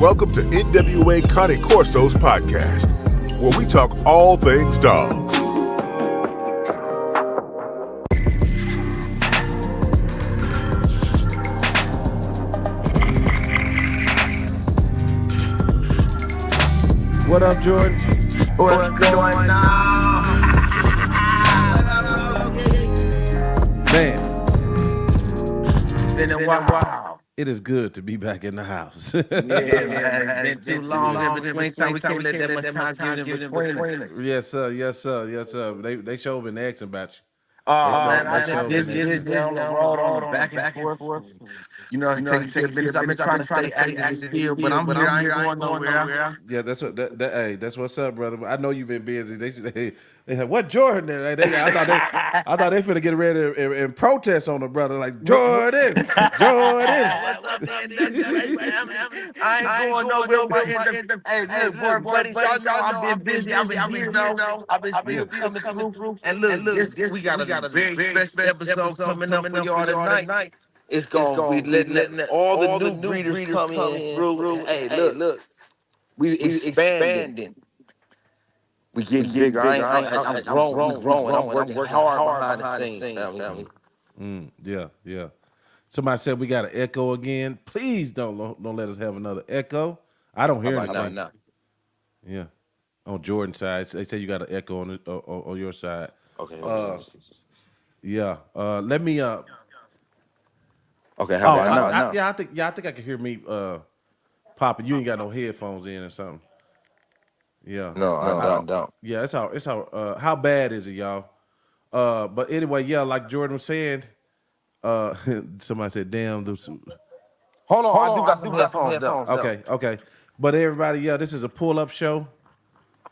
Welcome to NWA Connie Corso's podcast, where we talk all things dogs. What up, Jordan? What's going on? Man, It's been a while. it is good to be back in the house. Yeah, man. It's been too long in between time. We can't let that much time get in between us. Yes, sir. Yes, sir. Yes, sir. They sure been asking about you. Oh, man, They I've been busy on the road, on the back and forth. You know, taking business. I've been trying to stay active in the field, but I'm here. I ain't going nowhere. Yeah, that's what. Hey, that's what's up, brother. I know you've been busy. They said, what Jordan? I thought they finna get ready and protest on the brother like Jordan. What's up, man? I ain't going nowhere. Hey, look, buddy, y'all know I've been busy. I've been here, though. I've been still coming through. And look, we got a very special episode coming up for y'all tonight. It's gonna be letting all the new breeders come in through. Hey, look, we expanding. We getting bigger. I'm growing. I'm working hard behind the scenes, family. Yeah. Somebody said we got an echo again. Please don't let us have another echo. I don't hear anything. Now? Yeah, on Jordan's side, they say you got an echo on your side. Okay. Yeah. Let me. Okay. How about now? I think I can hear me. Popping. You ain't got no headphones in or something. Yeah. No, I don't. Yeah. How bad is it, y'all? But anyway, yeah. Like Jordan was saying. Somebody said, "Damn." Hold on. I do got some headphones though. Okay. But everybody, yeah, this is a pull-up show.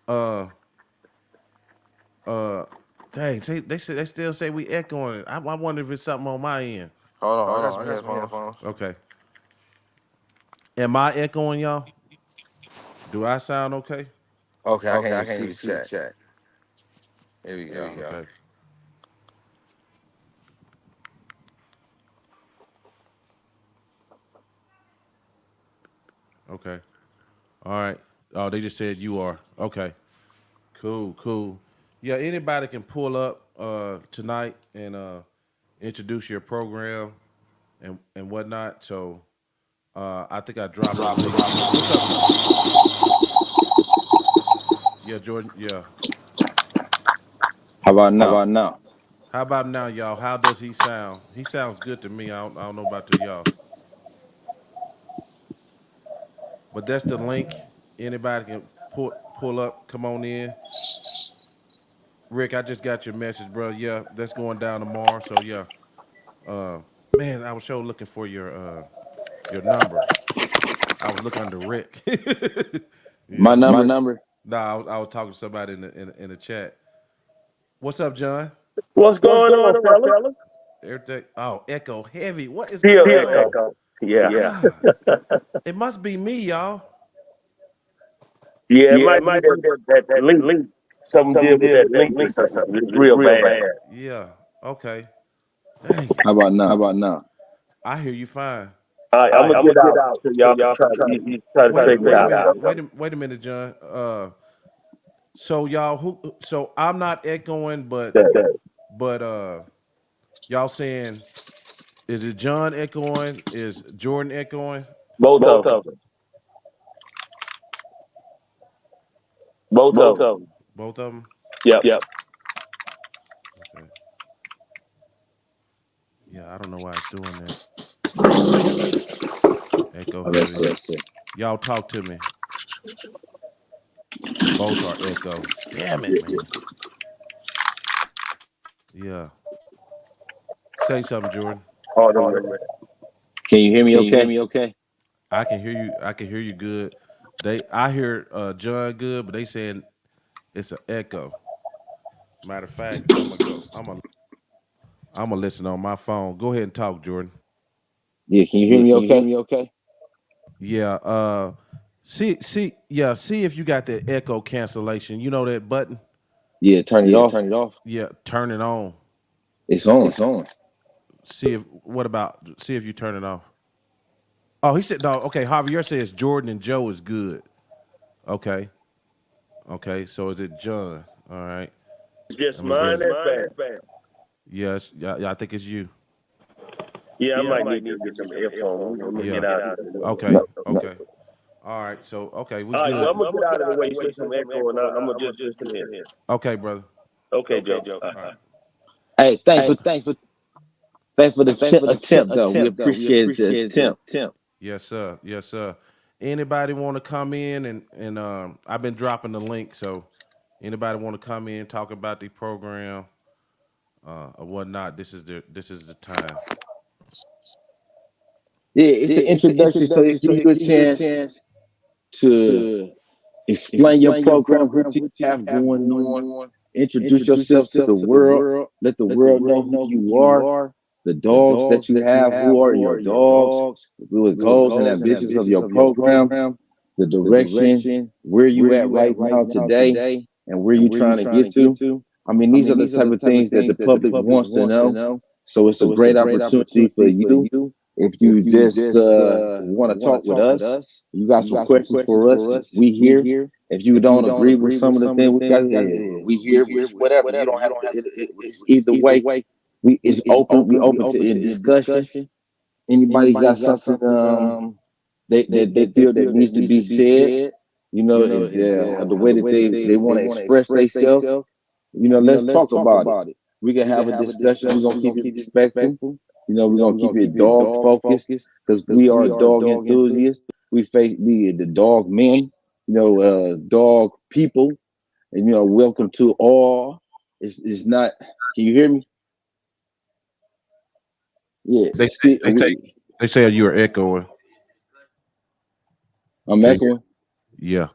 Dang, they still say we echoing it. I wonder if it's something on my end. Hold on. I got some headphones. Okay. Am I echoing, y'all? Do I sound okay? Okay, I can't even see the chat. Here we go. Okay. Okay. All right. Oh, they just said you are. Okay. Cool. Yeah, anybody can pull up tonight and introduce your program and whatnot. So I think I dropped it. What's up? Yeah, Jordan. Yeah. How about now? How about now, y'all? How does he sound? He sounds good to me. I don't know about to y'all. But that's the link. Anybody can pull up. Come on in. Rick, I just got your message, bro. Yeah, that's going down tomorrow. So yeah. Man, I was sure looking for your number. I was looking under Rick. Yeah. My number. Nah, I was talking to somebody in the chat. What's up, John? What's going on, fellas? Everything. Oh, echo heavy. What is Still going on? echo. Yeah. It must be me, y'all. Yeah, it might be that link. Something deal with that link or something. It's real bad. Yeah. Okay. Dang. How about now? I hear you fine. All right, I'm gonna get out so y'all can try to figure it out. Wait a minute, John. So y'all so I'm not echoing, but y'all saying, is it John echoing? Is Jordan echoing? Both of them. Both of them. Both of them? Yep. Okay. Yeah, I don't know why it's doing that. Echo. Y'all talk to me. Both are echo. Damn it, man. Yeah. Say something, Jordan. Can you hear me okay? I can hear you. I can hear you good. I hear John good, but they saying it's an echo. Matter of fact, I'm gonna listen on my phone. Go ahead and talk, Jordan. Yeah, can you hear me okay? Yeah. See if you got that echo cancellation. You know that button? Yeah, turn it off. Yeah, turn it on. It's on. See if you turn it off. Oh, he said no. Okay, Javier says Jordan and Joe is good. Okay, okay. So is it John? All right. It's just Let me bring. mine that's bad. Yes, yeah, I think it's you. Yeah, I might need to get some earphones. I'm gonna get Yeah. out of here. Okay. Okay. All right. So okay, we All right, good. well, I'm gonna get out of the way. You say some echo, and I'm gonna just listen in. Okay, brother. Okay, Joe. All right. Hey, thanks for the attempt though. We appreciate the attempt. Yes, sir. Yes, sir. Anybody want to come in and I've been dropping the link, so anybody want to come in talk about the program or whatnot? This is the time. Yeah, it's an introduction, so it gives you a chance to explain your program, what you have going on, introduce yourself to the world, let the world know who you are, the dogs that you have, who are your dogs, the goals and ambitions of your program, the direction, where you at right now today, and where you trying to get to. I mean, these are the type of things that the public wants to know. So it's a great opportunity for you if you just want to talk with us. You got some questions for us. We here. If you don't agree with some of the things we got, we here. It's whatever. You don't have to. It's either way. We it's open. We open to a discussion. Anybody got something they feel that needs to be said? You know, the way that they want to express themselves. You know, let's talk about it. We can have a discussion. We're gonna keep it respectful. You know, we're gonna keep it dog focused because we are dog enthusiasts. We the dog men. You know, dog people. And you know, welcome to all. It's not. Can you hear me? Yeah. They say they say you are echoing. I'm Can you echoing. Yeah.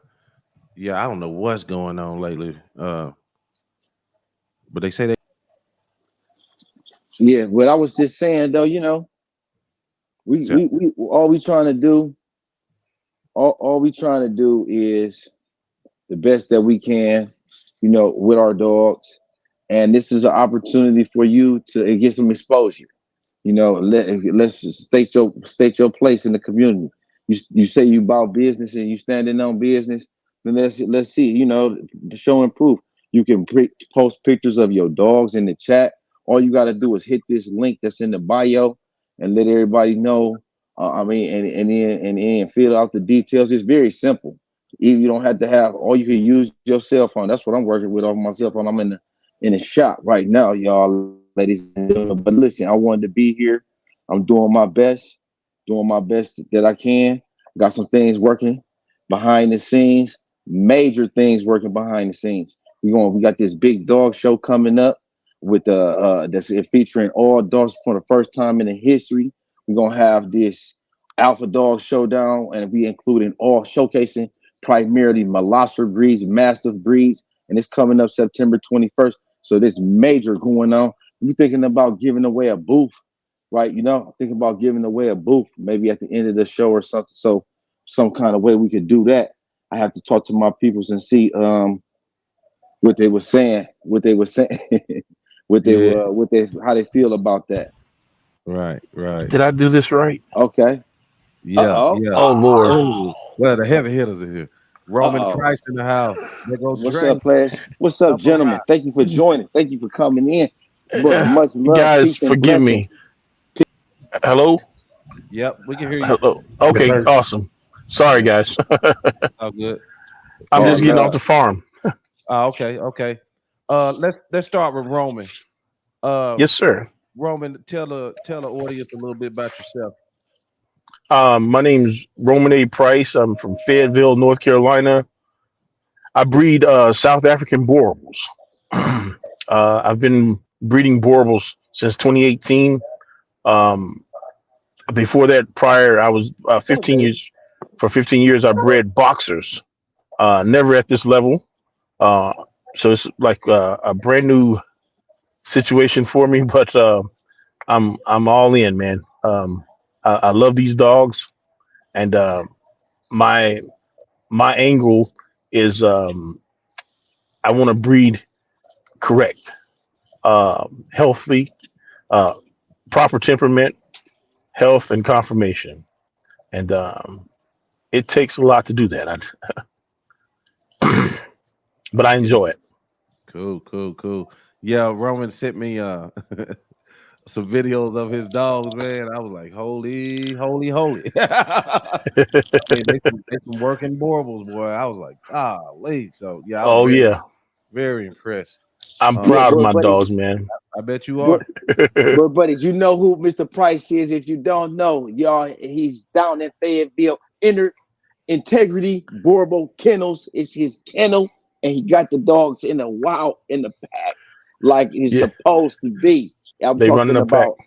Yeah, I don't know what's going on lately. But they say they Yeah. What I was just saying though, you know, we all we trying to do, all we trying to do is the best that we can, you know, with our dogs. And this is an opportunity for you to get some exposure. You know, let's just state your place in the community. You say you about business and you standing on business, then let's see. You know, to show and proof. You can post pictures of your dogs in the chat. All you got to do is hit this link that's in the bio and let everybody know. I mean, and fill out the details. It's very simple. You don't have to have. All you can use your cell phone. That's what I'm working with on my cell phone. I'm in the shop right now, y'all, ladies and gentlemen. But listen, I wanted to be here. I'm doing my best that I can. Got some things working behind the scenes, major things working behind the scenes. We got this big dog show coming up with that's featuring all dogs for the first time in the history. We're gonna have this Alpha Dog Showdown, and we including all showcasing primarily Molosser breeds, Mastiff breeds, and it's coming up September 21st. So this major going on. You thinking about giving away a booth, right? You know, thinking about giving away a booth maybe at the end of the show or something. So some kind of way we could do that. I have to talk to my peoples and see what they were saying, Yeah, how they feel about that. right. Did I do this right? Okay. Yeah, Uh yeah. Oh Lord. Oh, well, the heavy hitters are here. Roman oh. Price in the house. There go What's Dre. up, players? What's up, Come on. gentlemen? Thank you for joining. Thank you for coming in. But Uh, much love, Guys, peace, and forgive me. blessings. Hello? Yep, we can hear you. Hello. Yes, Okay, sir. awesome. Sorry guys. All good. I'm All just getting off love. the farm. Okay. Let's start with Roman. Uh, Yes, sir. Roman, tell the audience a little bit about yourself. My name's Roman A. Price. I'm from Fayetteville, North Carolina. I breed South African Boerboels. I've been breeding Boerboels since 2018. Um, Before that, prior, I was 15 years. For 15 years, I bred boxers. Never at this level. Uh, so it's like a brand new situation for me, but I'm all in, man. I love these dogs, and my my angle is I want to breed correct, healthy, uh, proper temperament, health, and conformation. and it takes a lot to do that. But I enjoy it. Cool. Yeah, Roman sent me some videos of his dogs, man. I was like, holy. Hey, they some working Borbles, boy. I was like, golly. So yeah, I was Oh yeah, very impressed. I'm Yeah, proud of boy, my buddies. dogs, man. I bet you Boy, are. boy, buddies, you know who Mr. Price is. If you don't know, y'all, he's down in Fayetteville. Integrity Borbo Kennels is his kennel, and he got the dogs in the wild in the pack like it's Yeah, supposed to be. I'm they run in talking a pack. about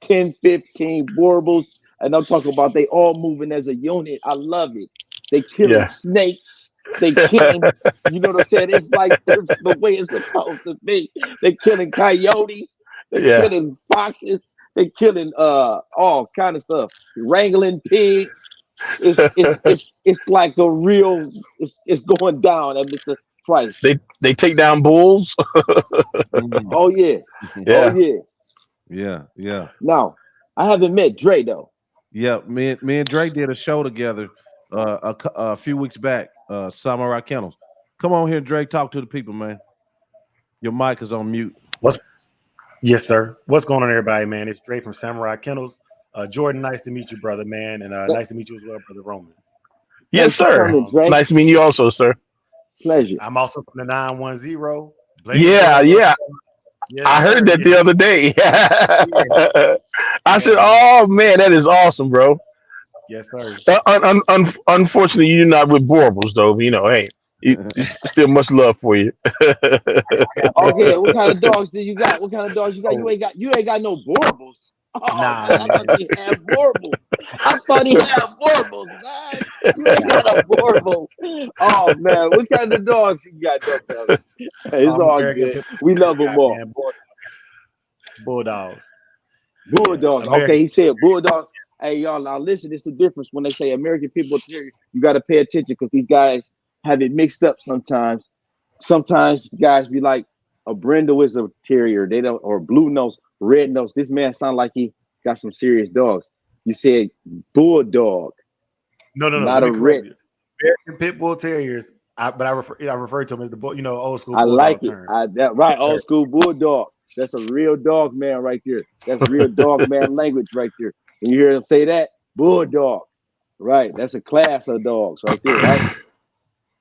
10, 15 Borbles, and I'm talking about they all moving as a unit. I love it. They killing Yeah, snakes. They killing, you know what I'm saying? It's like the way it's supposed to be. They killing coyotes. They yeah. killing foxes. They killing all kind of stuff. Wrangling pigs. It's like a real. It's going down at Mr. Price. They take down bulls. Mm. Oh yeah. Oh Yeah. yeah. Yeah. Now I haven't met Dre though. Yeah, me and Drake did a show together a few weeks back, Samurai Kennels. Come on here, Drake, talk to the people, man. Your mic is on mute. What's Yes, sir. What's going on, everybody, man? It's Dre from Samurai Kennels. Jordan, nice to meet you, brother, man, and nice to meet you as well, brother Roman. Yes, Thanks for sir. coming, Dre. Nice meeting you, also, sir. Pleasure. I'm also from the 910 Yeah, Bladensboro, North yeah. Carolina. Yes, I heard sir. that the other day. I said, And, "Oh man, that is awesome, bro." yes, sir. Unfortunately, you're not with Borbles, though. You know, hey, still much love for you. Okay, what kind of dogs do you got? What kind of dogs you got? Oh, You ain't got no Borbles. Oh nah, man, I thought man. you had Borbles. I thought he had Borbles, man. You ain't got a Borble. Oh man, what kind of dogs you got though, brother? It's all American good. Pit We love Bull them guy, all. man. Bulldogs. Yeah, Bulldogs. Okay, American. he said Bulldogs. Hey, y'all, now listen, it's the difference when they say American Pit Bull Terrier. You got to pay attention because these guys have it mixed up sometimes. Sometimes guys be like, a Brindle is a terrier. They don't, or blue nose, red nose. This man sound like he got some serious dogs. You said Bulldog, No. not Let a me correct red. you. American Pit Bull Terriers. But I refer to them as the old school I like bulldog it. term. Right, Yes, sir. old school Bulldog. That's a real dog man right there. That's real dog man language right there. When you hear them say that, Bulldog. Right, that's a class of dogs right there, right?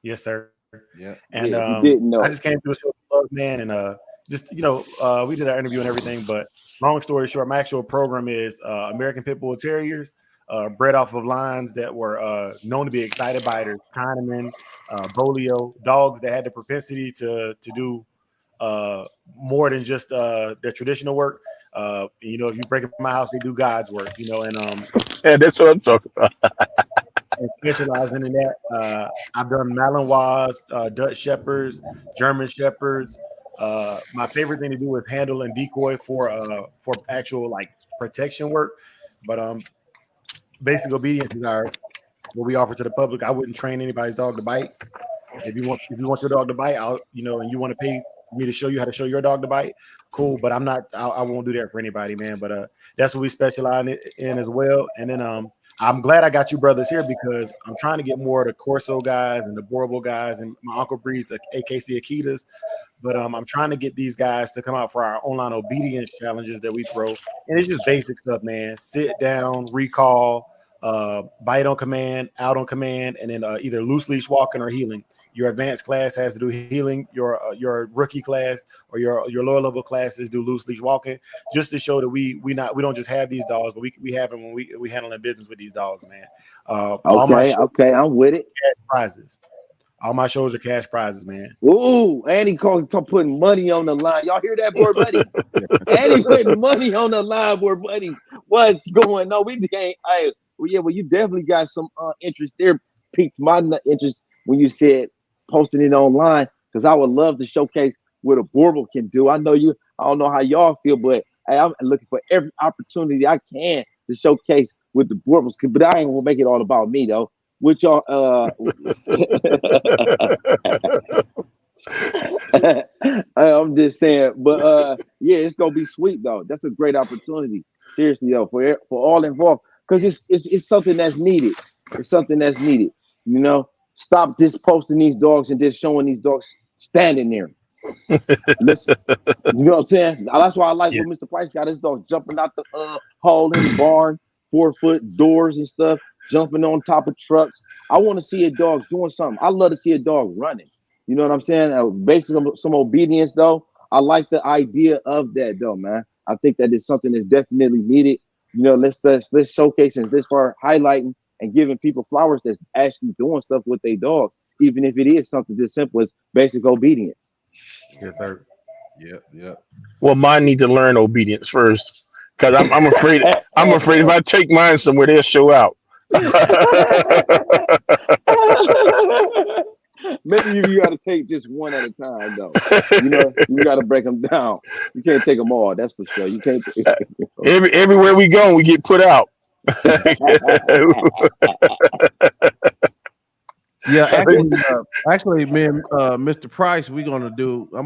Yes, sir. Yeah. And Yeah, if you didn't I know. just came through a show of love, man, and just we did our interview and everything. But long story short, my actual program is American Pit Bull Terriers, bred off of lines that were known to be exciter biters, Chinaman, Bolio, dogs that had the propensity to do more than just their traditional work. If you break up my house, they do God's work. Yeah, that's what I'm talking about. And specializing in that. I've done Malinois, Dutch Shepherds, German Shepherds. My favorite thing to do is handle and decoy for actual like protection work. But basic obedience is what we offer to the public. I wouldn't train anybody's dog to bite. If you want your dog to bite, and you want to pay for me to show you how to show your dog to bite, cool. But I won't do that for anybody, man. But that's what we specialize in as well. And then I'm glad I got you brothers here because I'm trying to get more of the Corso guys and the Borbo guys and my uncle breeds, AKC Akitas. But I'm trying to get these guys to come out for our online obedience challenges that we throw. And it's just basic stuff, man. Sit down, recall, bite on command, out on command, and then either loose leash walking or healing. Your advanced class has to do healing. Your rookie class or your lower level classes do loose leash walking, just to show that we don't just have these dogs, but we have them when we handling business with these dogs, man. All my shows Okay, I'm with it. cash prizes. All my shows are cash prizes, man. Ooh, and he called putting money on the line. Y'all hear that, boy, buddies? And he putting money on the line, boy, buddies. What's going on? We can't. Well, you definitely got some interest there. Piqued my interest when you said posting it online because I would love to showcase what a Borble can do. I don't know how y'all feel, but hey, I'm looking for every opportunity I can to showcase what the Borbles can. But I ain't gonna make it all about me though. With y'all, I'm just saying, but yeah, it's gonna be sweet though. That's a great opportunity. Seriously though, for all involved. because it's something that's needed. It's something that's needed. You know, stop just posting these dogs and just showing these dogs standing there. Listen, you know what I'm saying? That's why I like Yeah. what Mr. Price got his dog jumping out the hole in the barn, 4-foot doors and stuff, jumping on top of trucks. I want to see a dog doing something. I love to see a dog running. You know what I'm saying? Based on some obedience, though, I like the idea of that, though, man. I think that is something that's definitely needed. You know, let's showcase and let's start highlighting and giving people flowers that's actually doing stuff with their dogs, even if it is something as simple as basic obedience. Yes, sir. Yep. Well, mine need to learn obedience first, because I'm afraid if I take mine somewhere, they'll show out. Maybe you got to take just one at a time, though. You know, you got to break them down. You can't take them all. That's for sure. You can't. Everywhere we go, we get put out. Yeah, actually, man, Mr. Price, I'm gonna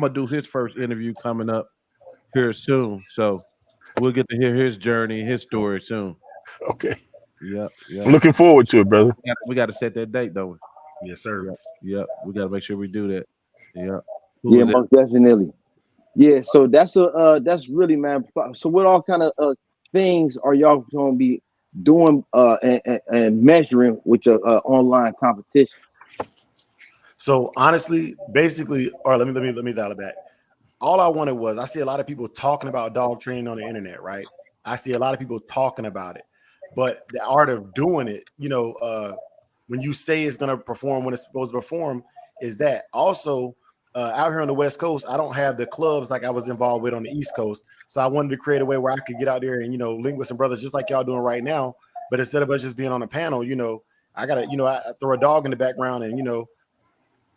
do his first interview coming up here soon. So we'll get to hear his journey, his story soon. Okay, Yep. I'm looking forward to it, brother. We got to set that date, though. Yes, sir. Yep. We got to make sure we do that. Yep. Yeah, most definitely. Yeah, so that's really, man. So what all kind of things are y'all gonna be doing and measuring with your online competition? So honestly, basically, or let me dial it back. All I wanted was, I see a lot of people talking about dog training on the internet, right? I see a lot of people talking about it, but the art of doing it, when you say it's going to perform when it's supposed to perform, is that also out here on the West Coast, I don't have the clubs like I was involved with on the East Coast. So I wanted to create a way where I could get out there and, link with some brothers just like y'all doing right now. But instead of us just being on a panel, I got to, I throw a dog in the background and,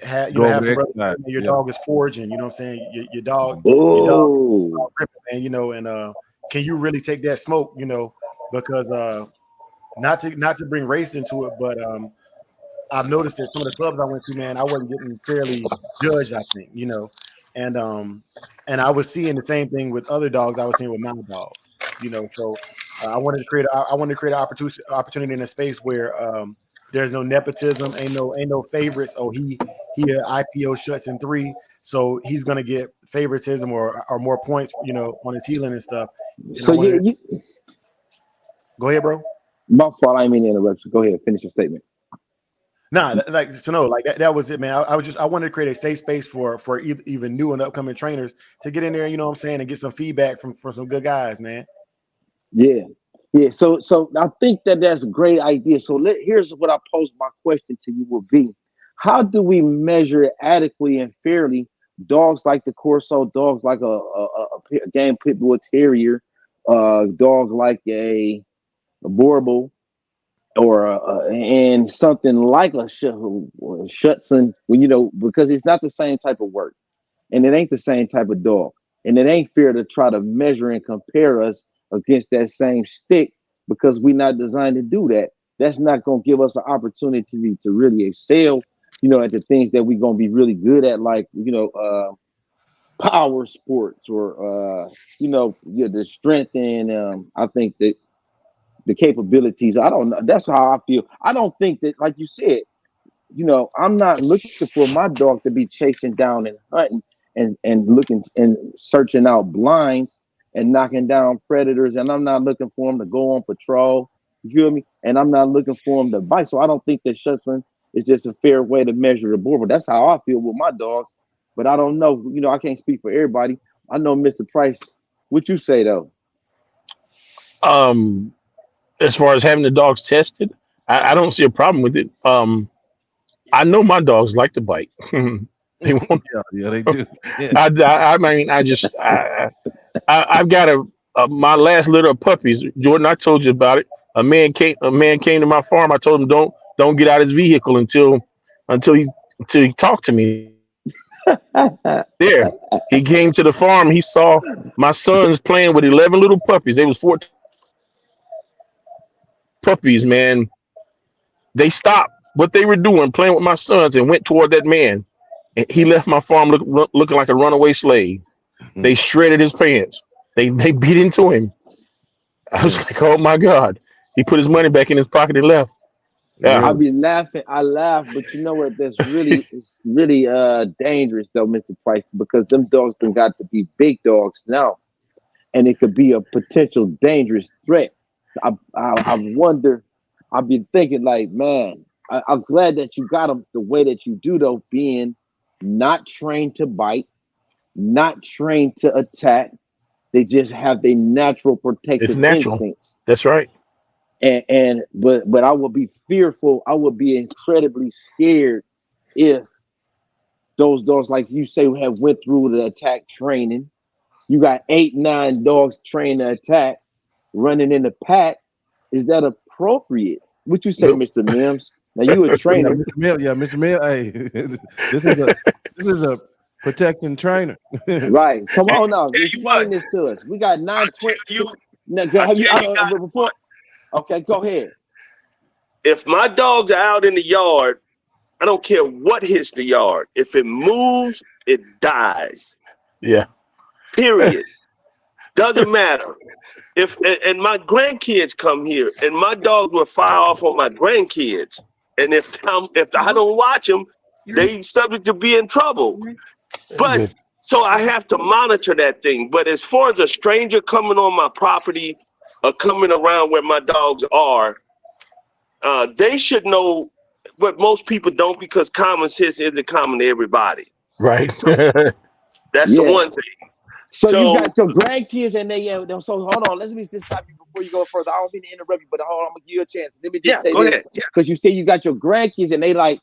have some brothers saying your dog is foraging, you know what I'm saying? Your dog, ripping, man, and can you really take that smoke, because not to bring race into it, but I've noticed that some of the clubs I went to, man, I wasn't getting fairly judged, I think, and I was seeing the same thing with other dogs I was seeing with my dogs, so I wanted to create an opportunity in a space where there's no nepotism, ain't no favorites. Oh, he IPO shuts in 3, so he's gonna get favoritism or more points, on his healing and stuff. And so go ahead, bro. My fault. I didn't mean to interrupt you. Go ahead, finish your statement. Nah, that was it, man. I wanted to create a safe space for even new and upcoming trainers to get in there, you know what I'm saying, and get some feedback from some good guys, man. Yeah. So I think that's a great idea. So here's what I pose my question to you would be: how do we measure adequately and fairly dogs like the Corso, dogs like a game pit bull terrier, dogs like a Borbal, or and something like a Schutzhund, because it's not the same type of work, and it ain't the same type of dog, and it ain't fair to try to measure and compare us against that same stick, because we're not designed to do that. That's not going to give us an opportunity to really excel, at the things that we're going to be really good at, like, power sports, or, the strength and I think that the capabilities. I don't know. That's how I feel. I don't think that, like you said, I'm not looking for my dog to be chasing down and hunting and looking and searching out blinds and knocking down predators. And I'm not looking for him to go on patrol. You feel me? And I'm not looking for him to bite. So I don't think that Schutzhund is just a fair way to measure the board. But that's how I feel with my dogs. But I don't know. I can't speak for everybody. I know Mr. Price. What you say though? As far as having the dogs tested, I don't see a problem with it. I know my dogs like to bite. They won't. Yeah, they do. Yeah. I mean, I've got my last litter of puppies. Jordan, I told you about it. A man came to my farm. I told him don't get out his vehicle until he talked to me. There, he came to the farm. He saw my sons playing with 11 little puppies. They was 14 puppies, man. They stopped what they were doing, playing with my sons, and went toward that man. And he left my farm looking like a runaway slave. They shredded his pants. They beat into him. I was like, oh my God. He put his money back in his pocket and left. Yeah. I Really? be laughing. I laugh, but you know what? It's really dangerous though, Mr. Price, because them dogs done got to be big dogs now, and it could be a potential dangerous threat. I wonder. I've been thinking like, man, I'm glad that you got them the way that you do, though, being not trained to bite, not trained to attack. They just have their natural It's protective natural. instincts. That's right. But I would be fearful. I would be incredibly scared if those dogs, like you say, have went through the attack training. You got 8, 9 dogs trained to attack, running in the pack. Is that appropriate? What you say, Nope. Mr. Mims? Now you a Yeah, trainer, Mr. Mill. Yeah, Mr. Mill. Hey, this is a protecting trainer. right? Come Tell on now, you what, explain this to us. We got I 9 tell 20. you, Now, I have you tell you guys before? what. Okay, go ahead. If my dogs are out in the yard, I don't care what hits the yard. If it moves, it dies. Yeah. Period. Doesn't matter. If and my grandkids come here, and my dogs will fire off on my grandkids, and if I don't watch them, they subject to be in trouble. But Good. so I have to monitor that thing. But as far as a stranger coming on my property or coming around where my dogs are, they should know what most people don't, because common sense isn't common to everybody. Right. So that's the Yeah. one thing. So you So got your grandkids and they so hold on. Let me just stop you before you go further. I don't mean to interrupt you, but hold on, I'm gonna give you a chance. Let me just yeah, say go this, ahead. Yeah. because you say you got your grandkids and they like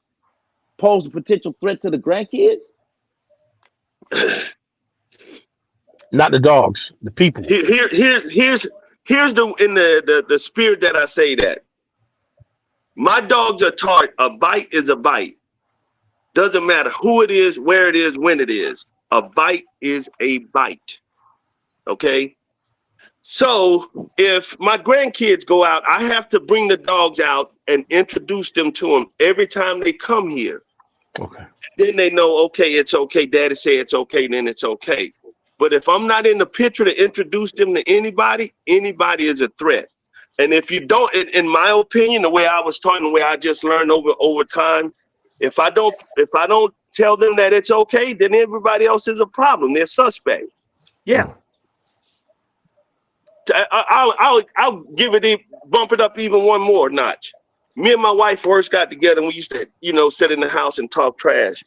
pose a potential threat to the grandkids. Not the dogs, the people. Here's the spirit that I say that. My dogs are taught a bite is a bite. Doesn't matter who it is, where it is, when it is. A bite is a bite. Okay? So if my grandkids go out, I have to bring the dogs out and introduce them to them every time they come here. Okay. Then they know, okay, it's okay. Daddy say it's okay, then it's okay. But if I'm not in the picture to introduce them to anybody is a threat. And if you don't, in my opinion, the way I was taught, the way I just learned over time, if I don't tell them that it's okay, then everybody else is a problem. They're suspect. Yeah. I'll give it, bump it up even one more notch. Me and my wife first got together, and we used to, sit in the house and talk trash.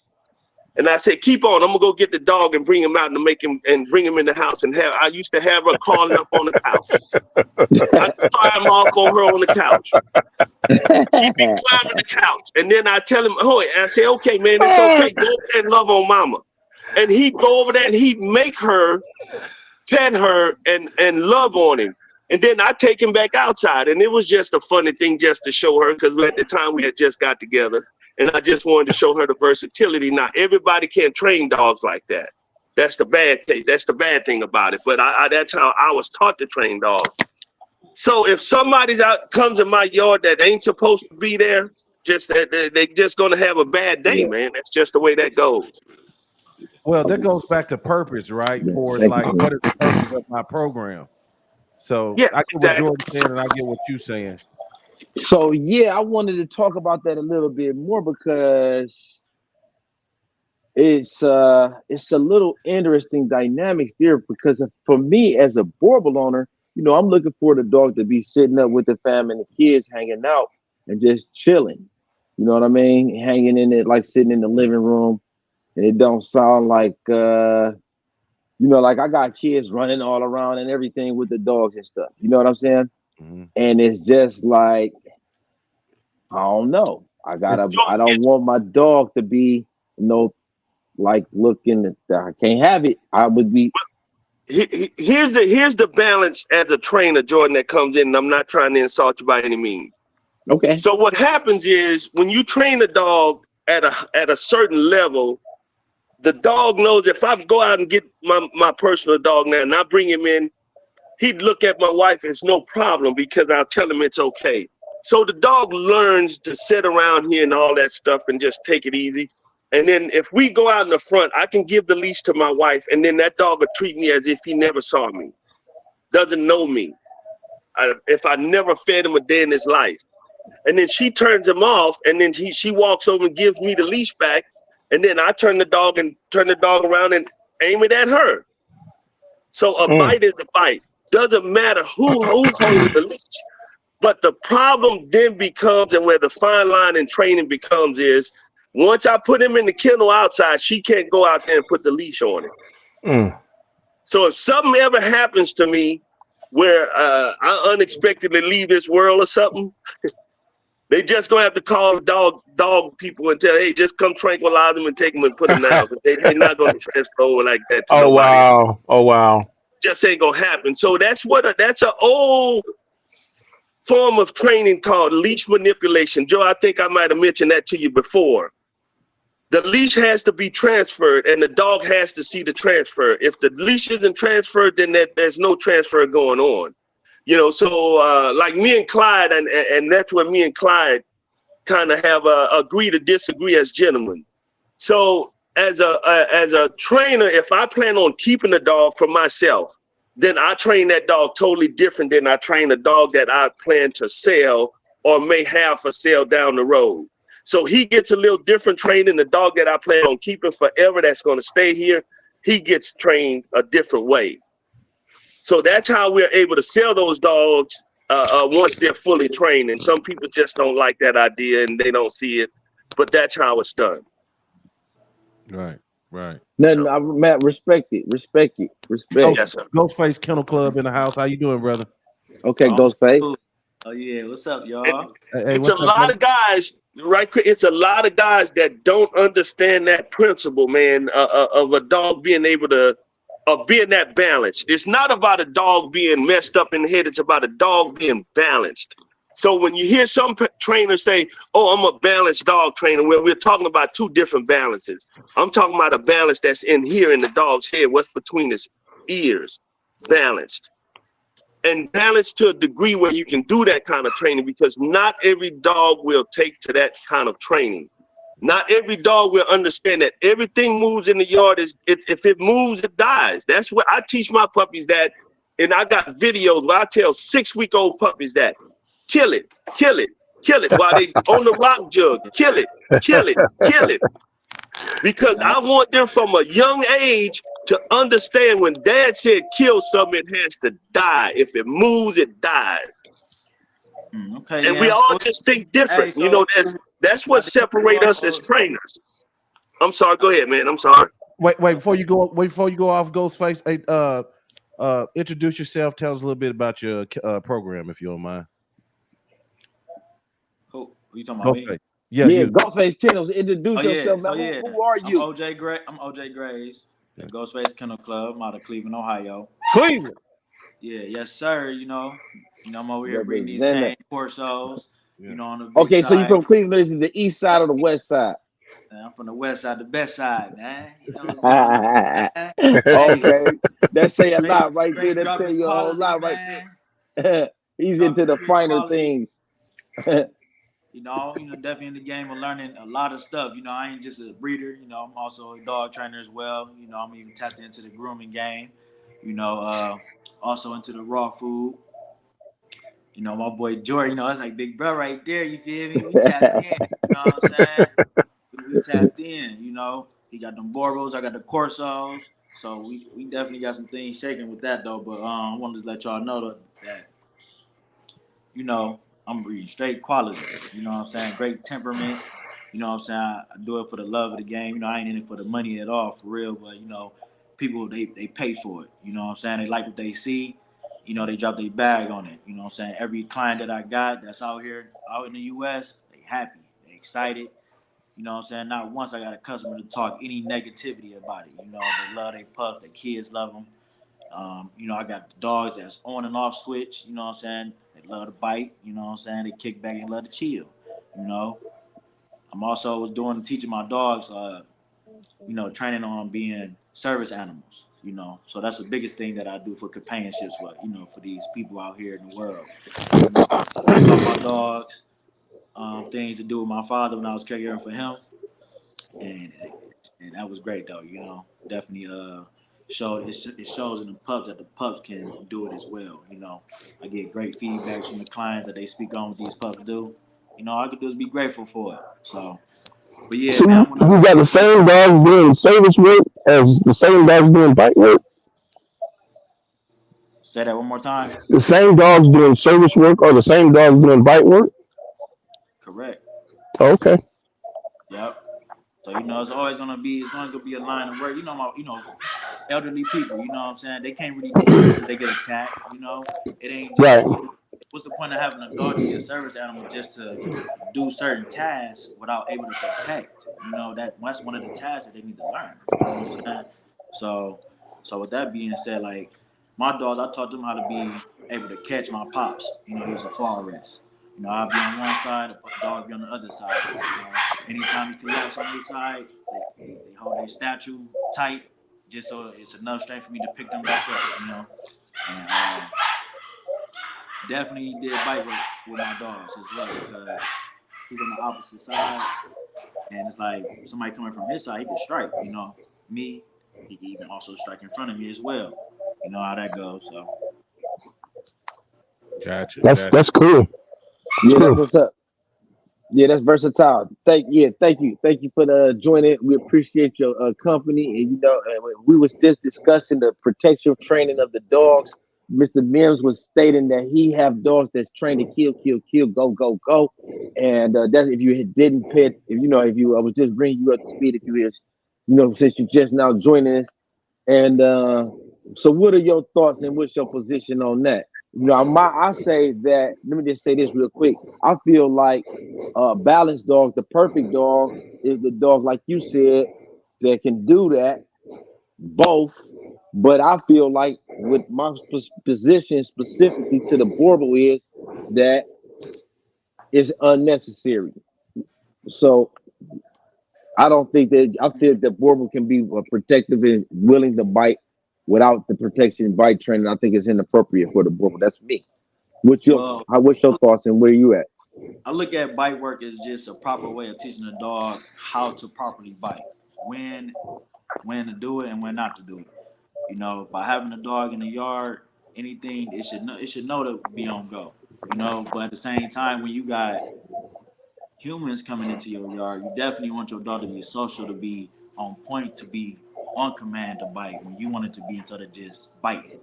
And I said, keep on. I'm gonna go get the dog and bring him out and bring him in the house. And I used to have her crawling up on the couch. I'd fire him off on her on the couch. She'd be climbing the couch, and then I tell him, "Oh," I say, "Okay, man, it's okay. Go and love on mama." And he'd go over there and he'd make her pet her and love on him. And then I take him back outside. And it was just a funny thing just to show her, because at the time we had just got together. And I just wanted to show her the versatility. Not everybody can train dogs like that. That's the bad thing. That's the bad thing about it. But that's how I was taught to train dogs. So if somebody's comes in my yard that ain't supposed to be there, just that they just gonna have a bad day, man. That's just the way that goes. Well, that goes back to purpose, right? Yeah, For thank like, you. what is the purpose of my program? So Yeah, I get what exactly. Jordan's saying, and I get what you're saying. So yeah, I wanted to talk about that a little bit more because it's a little interesting dynamics there. Because for me as a Borbal owner, I'm looking for the dog to be sitting up with the fam and the kids, hanging out and just chilling. You know what I mean? Hanging in it, like sitting in the living room, and it don't sound like like I got kids running all around and everything with the dogs and stuff. You know what I'm saying? Mm-hmm. And it's just like, I don't know. I don't want my dog to be, like looking at I can't have it. I would be. Here's the balance as a trainer, Jordan, that comes in. And I'm not trying to insult you by any means. Okay. So what happens is when you train a dog at a certain level, the dog knows if I go out and get my personal dog now and I bring him in, he'd look at my wife as no problem because I'll tell him it's okay. So the dog learns to sit around here and all that stuff and just take it easy. And then if we go out in the front, I can give the leash to my wife, and then that dog will treat me as if he never saw me, doesn't know me. if I never fed him a day in his life. And then she turns him off, and then she walks over and gives me the leash back, and then I turn the dog around and aim it at her. So a bite is a bite. Doesn't matter who's holding the leash. But the problem then becomes, and where the fine line in training becomes, is once I put him in the kennel outside, she can't go out there and put the leash on it. So if something ever happens to me where I unexpectedly leave this world or something, they just gonna have to call dog people and tell, hey, just come tranquilize them and take them and put them down. They're not gonna transfer over like that to nobody. Wow. Oh wow. Just ain't gonna happen. So that's an old form of training called leash manipulation. Joe, I think I might have mentioned that to you before. The leash has to be transferred, and the dog has to see the transfer. If the leash isn't transferred, then there's no transfer going on. You know, so like me and Clyde, and that's where me and Clyde kind of have agree to disagree as gentlemen. So as a trainer, if I plan on keeping the dog for myself, then I train that dog totally different than I train a dog that I plan to sell or may have for sale down the road. So he gets a little different training. The dog that I plan on keeping forever, that's going to stay here, he gets trained a different way. So that's how we're able to sell those dogs once they're fully trained. And some people just don't like that idea and they don't see it, but that's how it's done. Right. Nothing, Matt, respect it. Yes, sir. Ghostface Kennel Club in the house. How you doing, brother? Okay, Ghostface. Oh yeah, what's up, y'all? It's a lot of guys, right? It's a lot of guys that don't understand that principle, man, of a dog being able to, of being that balanced. It's not about a dog being messed up in the head. It's about a dog being balanced. So when you hear some trainers say, oh, I'm a balanced dog trainer, we're talking about two different balances. I'm talking about a balance that's in here in the dog's head, what's between his ears, balanced. And balanced to a degree where you can do that kind of training, because not every dog will take to that kind of training. Not every dog will understand that everything moves in the yard. If it moves, it dies. That's what I teach my puppies that. And I got videos where I tell 6-week-old puppies that. Kill it while they on the rock jug. Kill it. Because I want them from a young age to understand when dad said kill something, it has to die. If it moves, it dies. Okay. And we all just think different. You know, that's what separates us as trainers. I'm sorry. Go ahead, man. I'm sorry. Wait. Before you go off, Ghostface. Hey, introduce yourself. Tell us a little bit about your program, if you don't mind. Who you talking about? Ghostface. Me? Yeah, you. Ghostface Kennels. Introduce yourself, man. So, who are you? I'm OJ Graves, the Ghostface Kennel Club. I'm out of Cleveland, Ohio. Cleveland. Yeah, yes, sir. You know, I'm over here breeding these cane Corsos. Yeah. You know, on the big Okay, side. so you from Cleveland? This is the east side or the west side? I'm from the west side, the best side, man. You know what's going on? Okay, that say a lot right there. That drop tell you a whole lot right man. there. He's Drop into the finer quality. things. You know, definitely in the game of learning a lot of stuff. You know, I ain't just a breeder. You know, I'm also a dog trainer as well. You know, I'm even tapped into the grooming game. You know, also into the raw food. You know, my boy Jordan, you know, that's like big bro right there. You feel me? We tapped in. You know what I'm saying? We tapped in. You know, he got them Borbos. I got the Corsos. So we definitely got some things shaking with that though. But I wanted to let y'all know that you know, I'm breeding straight quality. You know what I'm saying? Great temperament. You know what I'm saying? I do it for the love of the game. You know, I ain't in it for the money at all, for real. But, you know, people, they pay for it. You know what I'm saying? They like what they see. You know, they drop their bag on it. You know what I'm saying? Every client that I got that's out here, out in the U.S., they happy. They excited. You know what I'm saying? Not once I got a customer to talk any negativity about it. You know, they love their pups. Their kids love them. You know, I got the dogs that's on and off switch. You know what I'm saying? They love to bite. You know what I'm saying? They kick back and love to chill. You know, I'm also teaching my dogs, you know, training on being service animals. You know, so that's the biggest thing that I do for companionships. You know, for these people out here in the world. You know, taught my dogs things to do with my father when I was caregiving for him, and that was great though. You know, definitely it shows in the pups that the pups can do it as well. You know, I get great feedbacks from the clients that they speak on what these pups do. You know, all I can do is be grateful for it. So, but yeah, So man, I'm gonna you got the same dogs doing service work as the same dogs doing bite work? say that one more time. The same dogs doing service work or the same dogs doing bite work? Correct. Okay. Yep. So you know, it's always gonna be a line of work. Elderly people. You know what I'm saying? They can't really do too much if they get attacked. You know, it ain't Right. just what's the point of having a dog to be a service animal just to do certain tasks without able to protect? You know, that's one of the tasks that they need to learn. You know what I'm saying? So, so with that being said, like my dogs, I taught them how to be able to catch my pops. You know, he was a forest. You know, I'll be on one side, the dog be on the other side. You know, anytime he collapse on their side, they hold their statue tight just so it's enough strength for me to pick them back up, you know. And definitely did bite work with my dogs as well because he's on the opposite side, and it's like somebody coming from his side, he could strike, you know. Me, he can even also strike in front of me as well. You know how that goes. So Gotcha. That's cool. That's Yeah, that's cool. what's up. Yeah, that's versatile. Thank you for the joining. We appreciate your company. And we was just discussing the protection training of the dogs. Mr. Mims was stating that he have dogs that's trained to kill, kill, kill, go, go, go. And that if you didn't pay, if you, I was just bringing you up to speed. If you is, since you just now joining us, and so, what are your thoughts and what's your position on that? I say that. Let me just say this real quick. I feel like a balanced dog, the perfect dog, is the dog like you said that can do that both. But I feel like with my position specifically to the Borble is that it's unnecessary. So I don't think that I feel that Borble can be protective and willing to bite without the protection and bite training. I think it's inappropriate for the Borble. That's me. well, What's your thoughts and where you at? I look at bite work as just a proper way of teaching a dog how to properly bite, when when to do it and when not to do it. You know, by having a dog in the yard, anything it should know to be on go. You know, but at the same time, when you got humans coming into your yard, you definitely want your dog to be social, to be on point, to be on command to bite when you want it to be instead of just biting.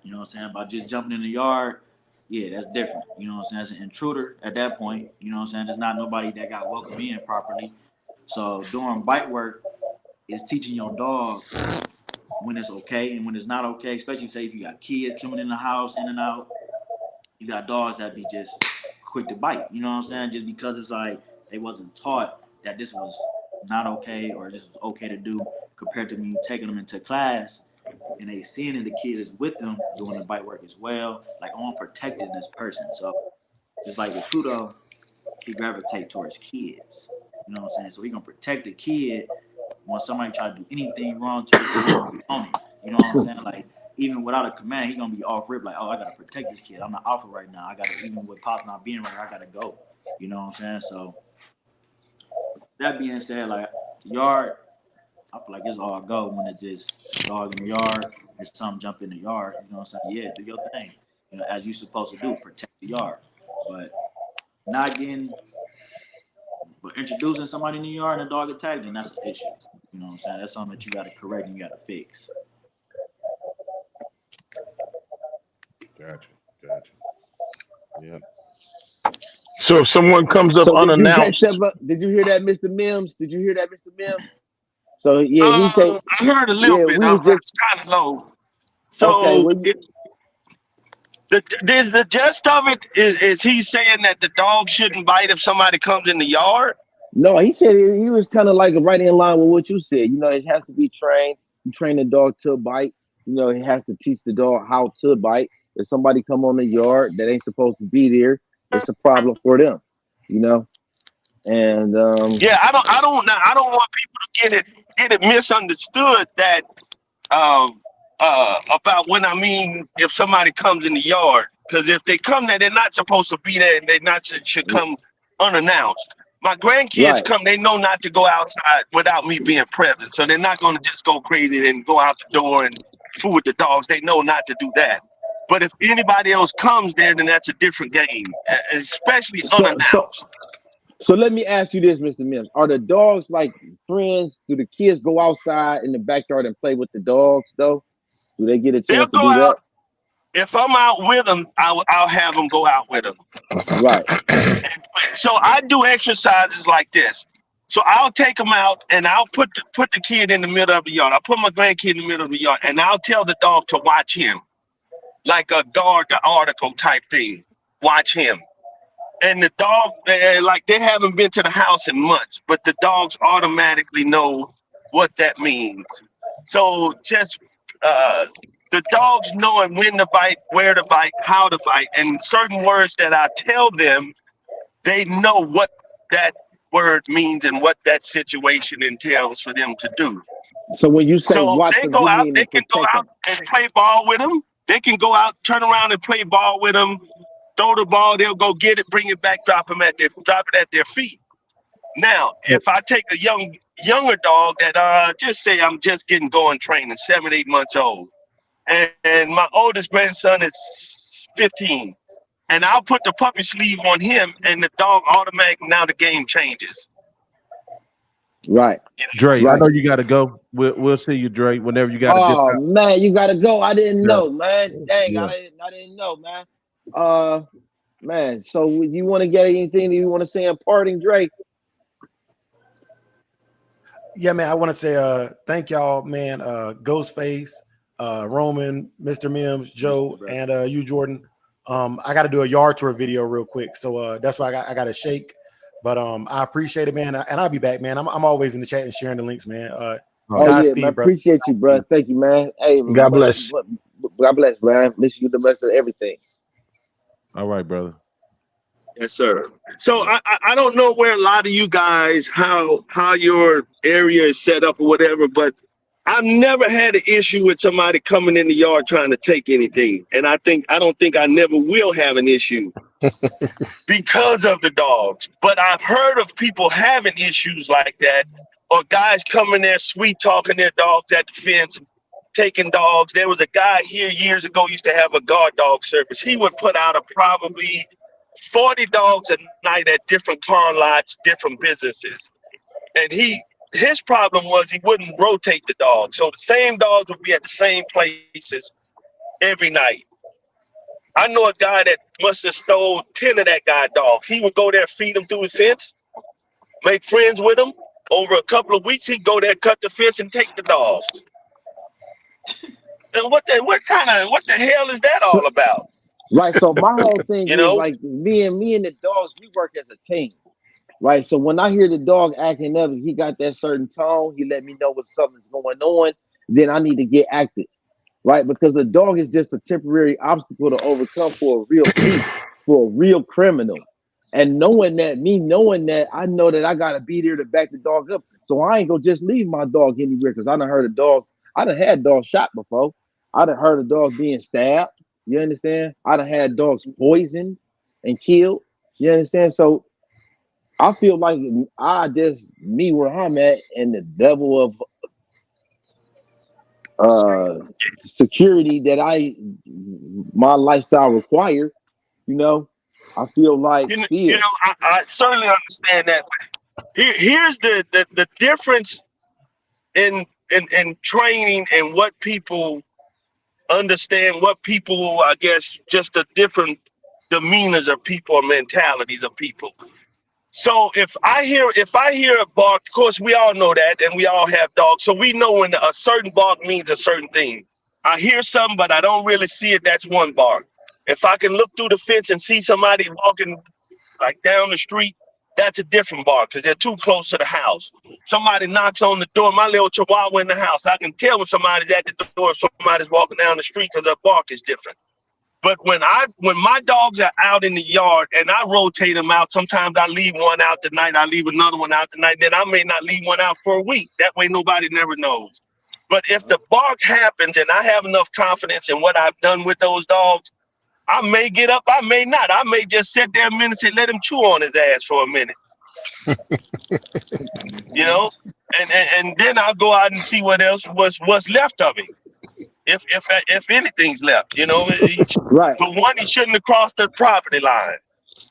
You know what I'm saying? By just jumping in the yard, yeah, that's different. You know what I'm saying? As an intruder at that point, you know what I'm saying? There's not nobody that got welcomed in properly. So doing bite work is teaching your dog when it's okay and when it's not okay, especially say if you got kids coming in the house in and out, you got dogs that be just quick to bite. You know what I'm saying? Just because it's like they wasn't taught that this was not okay or this was okay to do compared to me taking them into class and they seeing that the kids is with them doing the bite work as well. Like I'm protecting this person. So just like with Pluto, he gravitate towards kids. You know what I'm saying? So he gonna protect the kid when somebody try to do anything wrong to the kid, he gonna be on it. You know what I'm saying? Like even without a command, he gonna be off rip. Like, oh, I gotta protect this kid. I'm not alpha right now. I gotta even with Pop not being right, I gotta go. You know what I'm saying? So that being said, like yard, I feel like it's all go when it's just a dog in the yard and some jump in the yard. You know what I'm saying? Yeah, do your thing. You know, as you supposed to do, protect the yard. But not getting, but introducing somebody in the yard and a dog attacked, then that's an issue. You know what I'm saying? That's something that you got to correct and you got to fix. Gotcha. Yeah. So if someone comes up So did you catch unannounced, that? Did you hear that, Mr. Mims? Did you hear that, Mr. Mims? So yeah, he said, I heard a little yeah, bit we of was it. just It's kind of low. okay. So there's the gist of it is he saying that the dog shouldn't bite if somebody comes in the yard? No, he said he was kind of like right in line with what you said. It has to be trained. You train the dog to bite. He has to teach the dog how to bite. If somebody come on the yard that ain't supposed to be there, it's a problem for them. You know, and Yeah, I don't want people to get it misunderstood that about when I mean if somebody comes in the yard, because if they come there, they're not supposed to be there, and they not should come unannounced. My grandkids Right. come, they know not to go outside without me being present. So they're not going to just go crazy and go out the door and fool with the dogs. They know not to do that. But if anybody else comes there, then that's a different game, especially So so unannounced. so let me ask you this, Mr. Mims. Are the dogs like friends? Do the kids go outside in the backyard and play with the dogs though? Do they get a They'll chance to go do that? out. If I'm out with them, I'll have them go out with them. Right. So I do exercises like this. So I'll take them out and I'll put the kid in the middle of the yard. I'll put my grandkid in the middle of the yard and I'll tell the dog to watch him, like a guard the article type thing. Watch him. And the dog, like they haven't been to the house in months, but the dogs automatically know what that means. So just the dogs knowing when to bite, where to bite, how to bite, and certain words that I tell them, they know what that word means and what that situation entails for them to do. So when you say So watch they them, go you out, mean they to can go protect out them. and play ball with them. They can go out, turn around and play ball with them, throw the ball, they'll go get it, bring it back, drop it at their feet. Now, if I take a younger dog that just say I'm just getting going training, 7, 8 months old, and my oldest grandson is 15, and I'll put the puppy sleeve on him, and the dog automatically now the game changes. Right. Dre, I Right. know you got to go. We'll see you, Dre, whenever you got to dip Oh out. man, you gotta go. I didn't Yeah, know, man. Dang, yeah. I didn't know, man. Uh Man, so you want to get anything that you want to say in parting, Drake? Yeah, man. I want to say thank y'all, man. Ghostface, Roman, Mr. Mims, Joe, and you, Jordan. I got to do a yard tour video real quick, so that's why I got to shake. But I appreciate it, man, and I'll be back, man. I'm always in the chat and sharing the links, man. Oh yeah, man. Godspeed, brother. Appreciate you, bro. Thank you, man. Hey, God bless. God bless, man. Miss you the rest of everything. All right, brother. Yes, sir. So Yeah. I don't know where a lot of you guys how your area is set up or whatever, but I've never had an issue with somebody coming in the yard trying to take anything, and I don't think I never will have an issue because of the dogs. But I've heard of people having issues like that, or guys coming there sweet talking their dogs at the fence, taking dogs. There was a guy here years ago used to have a guard dog service. He would put out probably 40 dogs a night at different car lots, different businesses. And his problem was he wouldn't rotate the dogs. So the same dogs would be at the same places every night. I know a guy that must have stole 10 of that guy dogs. He would go there, feed them through the fence, make friends with them. Over a couple of weeks, he'd go there, cut the fence, and take the dogs. And what the hell is that So all about? right, so my whole thing You is know? like me and the dogs, we work as a team. Right. So when I hear the dog acting up, he got that certain tone, he let me know when something's going on, then I need to get active. Right? Because the dog is just a temporary obstacle to overcome for a real thief, for a real criminal. And knowing that, I know that I gotta be there to back the dog up. So I ain't gonna just leave my dog anywhere because I done heard of dogs. I done had dogs shot before. I done heard of dogs being stabbed. You understand? I done had dogs poisoned and killed. You understand? So I feel like I just me where I'm at and the level of security that my lifestyle require, you know, I feel like I certainly understand that. Here's the difference in training and what people understand, what people, I guess, just the different demeanors of people or mentalities of people. So if I hear a bark, of course we all know that, and we all have dogs, so we know when a certain bark means a certain thing. I hear something, but I don't really see it. That's one bark. If I can look through the fence and see somebody walking like down the street, that's a different bark because they're too close to the house. Somebody knocks on the door, my little chihuahua in the house. I can tell when somebody's at the door if somebody's walking down the street because their bark is different. But when my dogs are out in the yard and I rotate them out, sometimes I leave one out tonight, I leave another one out tonight, then I may not leave one out for a week. That way nobody never knows. But if the bark happens and I have enough confidence in what I've done with those dogs, I may get up, I may not. I may just sit there a minute and let him chew on his ass for a minute. You know, and then I'll go out and see what else what's left of him. If anything's left, you know, Right. for one, he shouldn't have crossed the property line.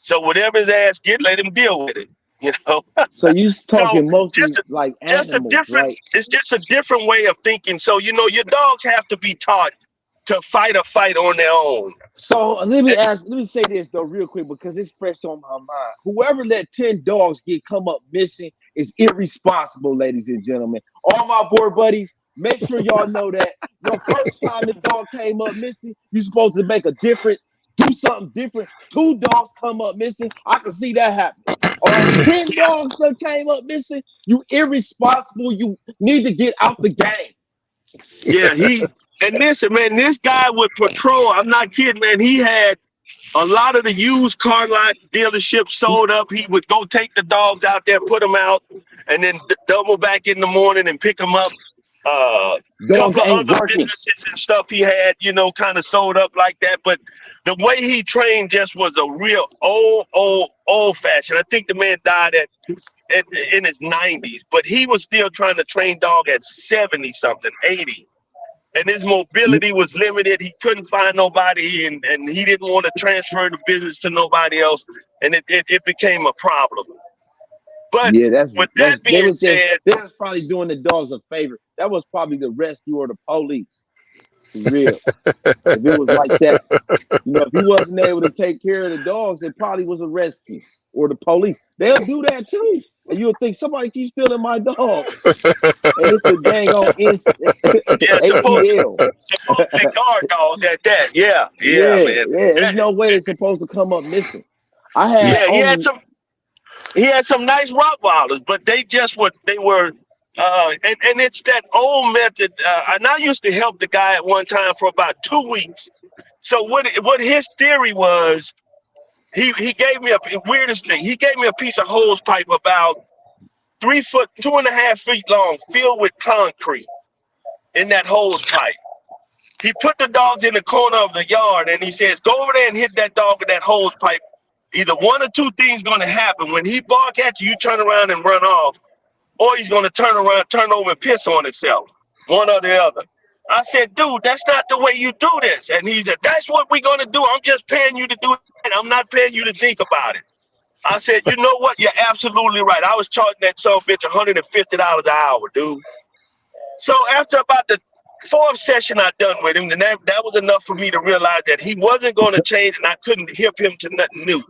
So whatever his ass get, let him deal with it. You know. So you So talking mostly just a, like just a animals, different. right? It's just a different way of thinking. So you know, your dogs have to be taught to fight a fight on their own. So let me say this though, real quick, because it's fresh on my mind. Whoever let 10 dogs come up missing is irresponsible, ladies and gentlemen. All my board buddies, make sure y'all know that your first time the dog came up missing, you're supposed to make a difference, do something different. 2 dogs come up missing, I can see that happen. 10 dogs that came up missing, you irresponsible. You need to get out the game. Yeah, and listen, man, this guy would patrol. I'm not kidding, man. He had a lot of the used car lot dealerships sold up. He would go take the dogs out there, put them out, and then double back in the morning and pick them up. Dogs Couple of ain't other working. businesses and stuff he had, you know, kind of sold up like that. But the way he trained just was a real old fashioned. I think the man died in his 90s, but he was still trying to train dog at 70 something, 80. And his mobility was limited. He couldn't find nobody, and he didn't want to transfer the business to nobody else. And it became a problem. But Yeah, with that being said, they was probably doing the dogs a favor. That was probably the rescue or the police. For real. If it was like that, you know, if he wasn't able to take care of the dogs, it probably was a rescue or the police. They'll do that too. And you'll think somebody keeps stealing my dogs. And it's the dang on yeah, ATL. supposedly guard dogs at that. Yeah, man. There's no way they're supposed to come up missing. I had he had some nice Rottweilers, but they were and it's that old method. And I used to help the guy at one time for about 2 weeks. So what his theory was, he gave me a weirdest thing. He gave me a piece of hose pipe about 3 foot, 2.5 feet long, filled with concrete in that hose pipe. He put the dogs in the corner of the yard and he says, go over there and hit that dog with that hose pipe. Either one or two things going to happen. When he bark at you, you turn around and run off, or he's going to turn over and piss on himself, one or the other. I said, dude, that's not the way you do this. And he said, that's what we're going to do. I'm just paying you to do it. I'm not paying you to think about it. I said, you know what? You're absolutely right. I was charging that son of a bitch $150 an hour, dude. So after about the 4th session I done with him, then that was enough for me to realize that he wasn't going to change and I couldn't hip him to nothing new.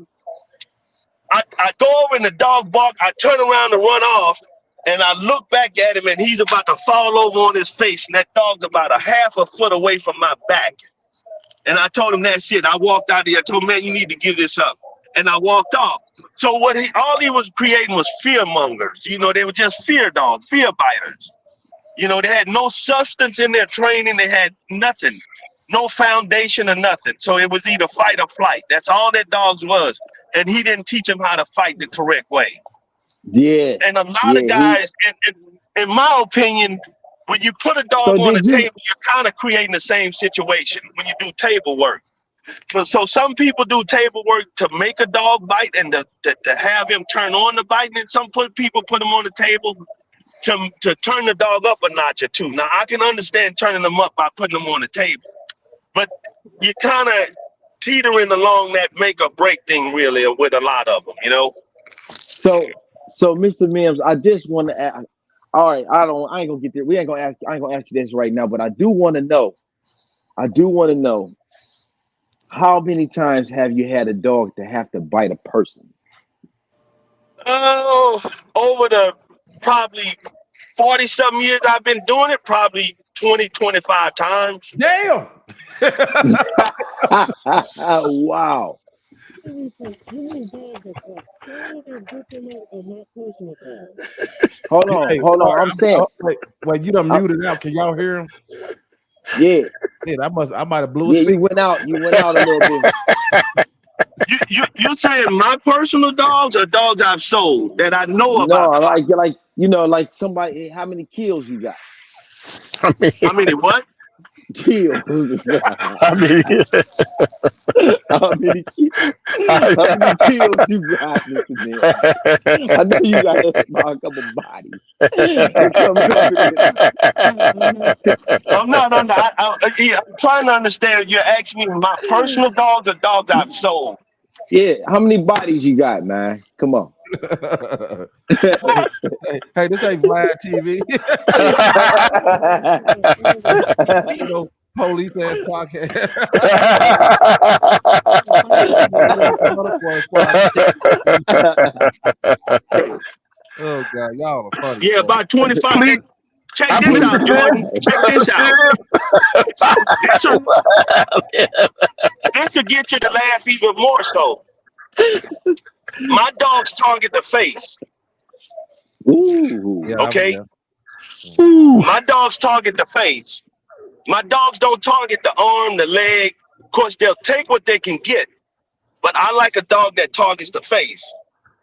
I go over and the dog bark, I turn around and run off, and I look back at him and he's about to fall over on his face, and that dog's about a half a foot away from my back. And I told him, that's it. I walked out there, I told him, man, you need to give this up. And I walked off. So all he was creating was fear mongers. You know, they were just fear dogs, fear biters. You know, they had no substance in their training. They had nothing, no foundation or nothing. So it was either fight or flight. That's all that dogs was. And he didn't teach them how to fight the correct way. Yeah. And a lot of guys, in my opinion, when you put a dog on the table, you're kind of creating the same situation when you do table work. So some people do table work to make a dog bite and to have him turn on the bite. And some people put him on the table to turn the dog up a notch or two. Now, I can understand turning them up by putting them on the table. But you kind of teetering along that make or break thing really with a lot of them, you know? So Mr. Mims, I just want to ask, all right, I ain't gonna get there. I ain't gonna ask you this right now, but I do want to know how many times have you had a dog to have to bite a person? Oh, over the probably 40-something years I've been doing it, probably 20, 25 times. Damn. Wow. Hold on. I'm saying. Wait, you done muted out. Can y'all hear him? Yeah. Yeah, I might have blew his you went out a little bit. You saying my personal dogs or dogs I've sold that I know about? No, like somebody. How many kills you got? How many what? kills? I mean, How many kills you got, Mr. Dent? I know you got a couple bodies. They coming up in I'm not under. I'm trying to understand. You're asking me my personal dogs or dogs I've sold. Yeah, how many bodies you got, man? Come on. Hey, this ain't Vlad TV. You know, police ass podcast. Oh God, y'all are funny. Yeah, Man. about 25. please, Check I this plead out, the Jordan. Check this out. This will get you to laugh even more so. My dogs target the face. Ooh. Yeah, Okay? Ooh. My dogs target the face. My dogs don't target the arm, the leg. Of course, they'll take what they can get. But I like a dog that targets the face.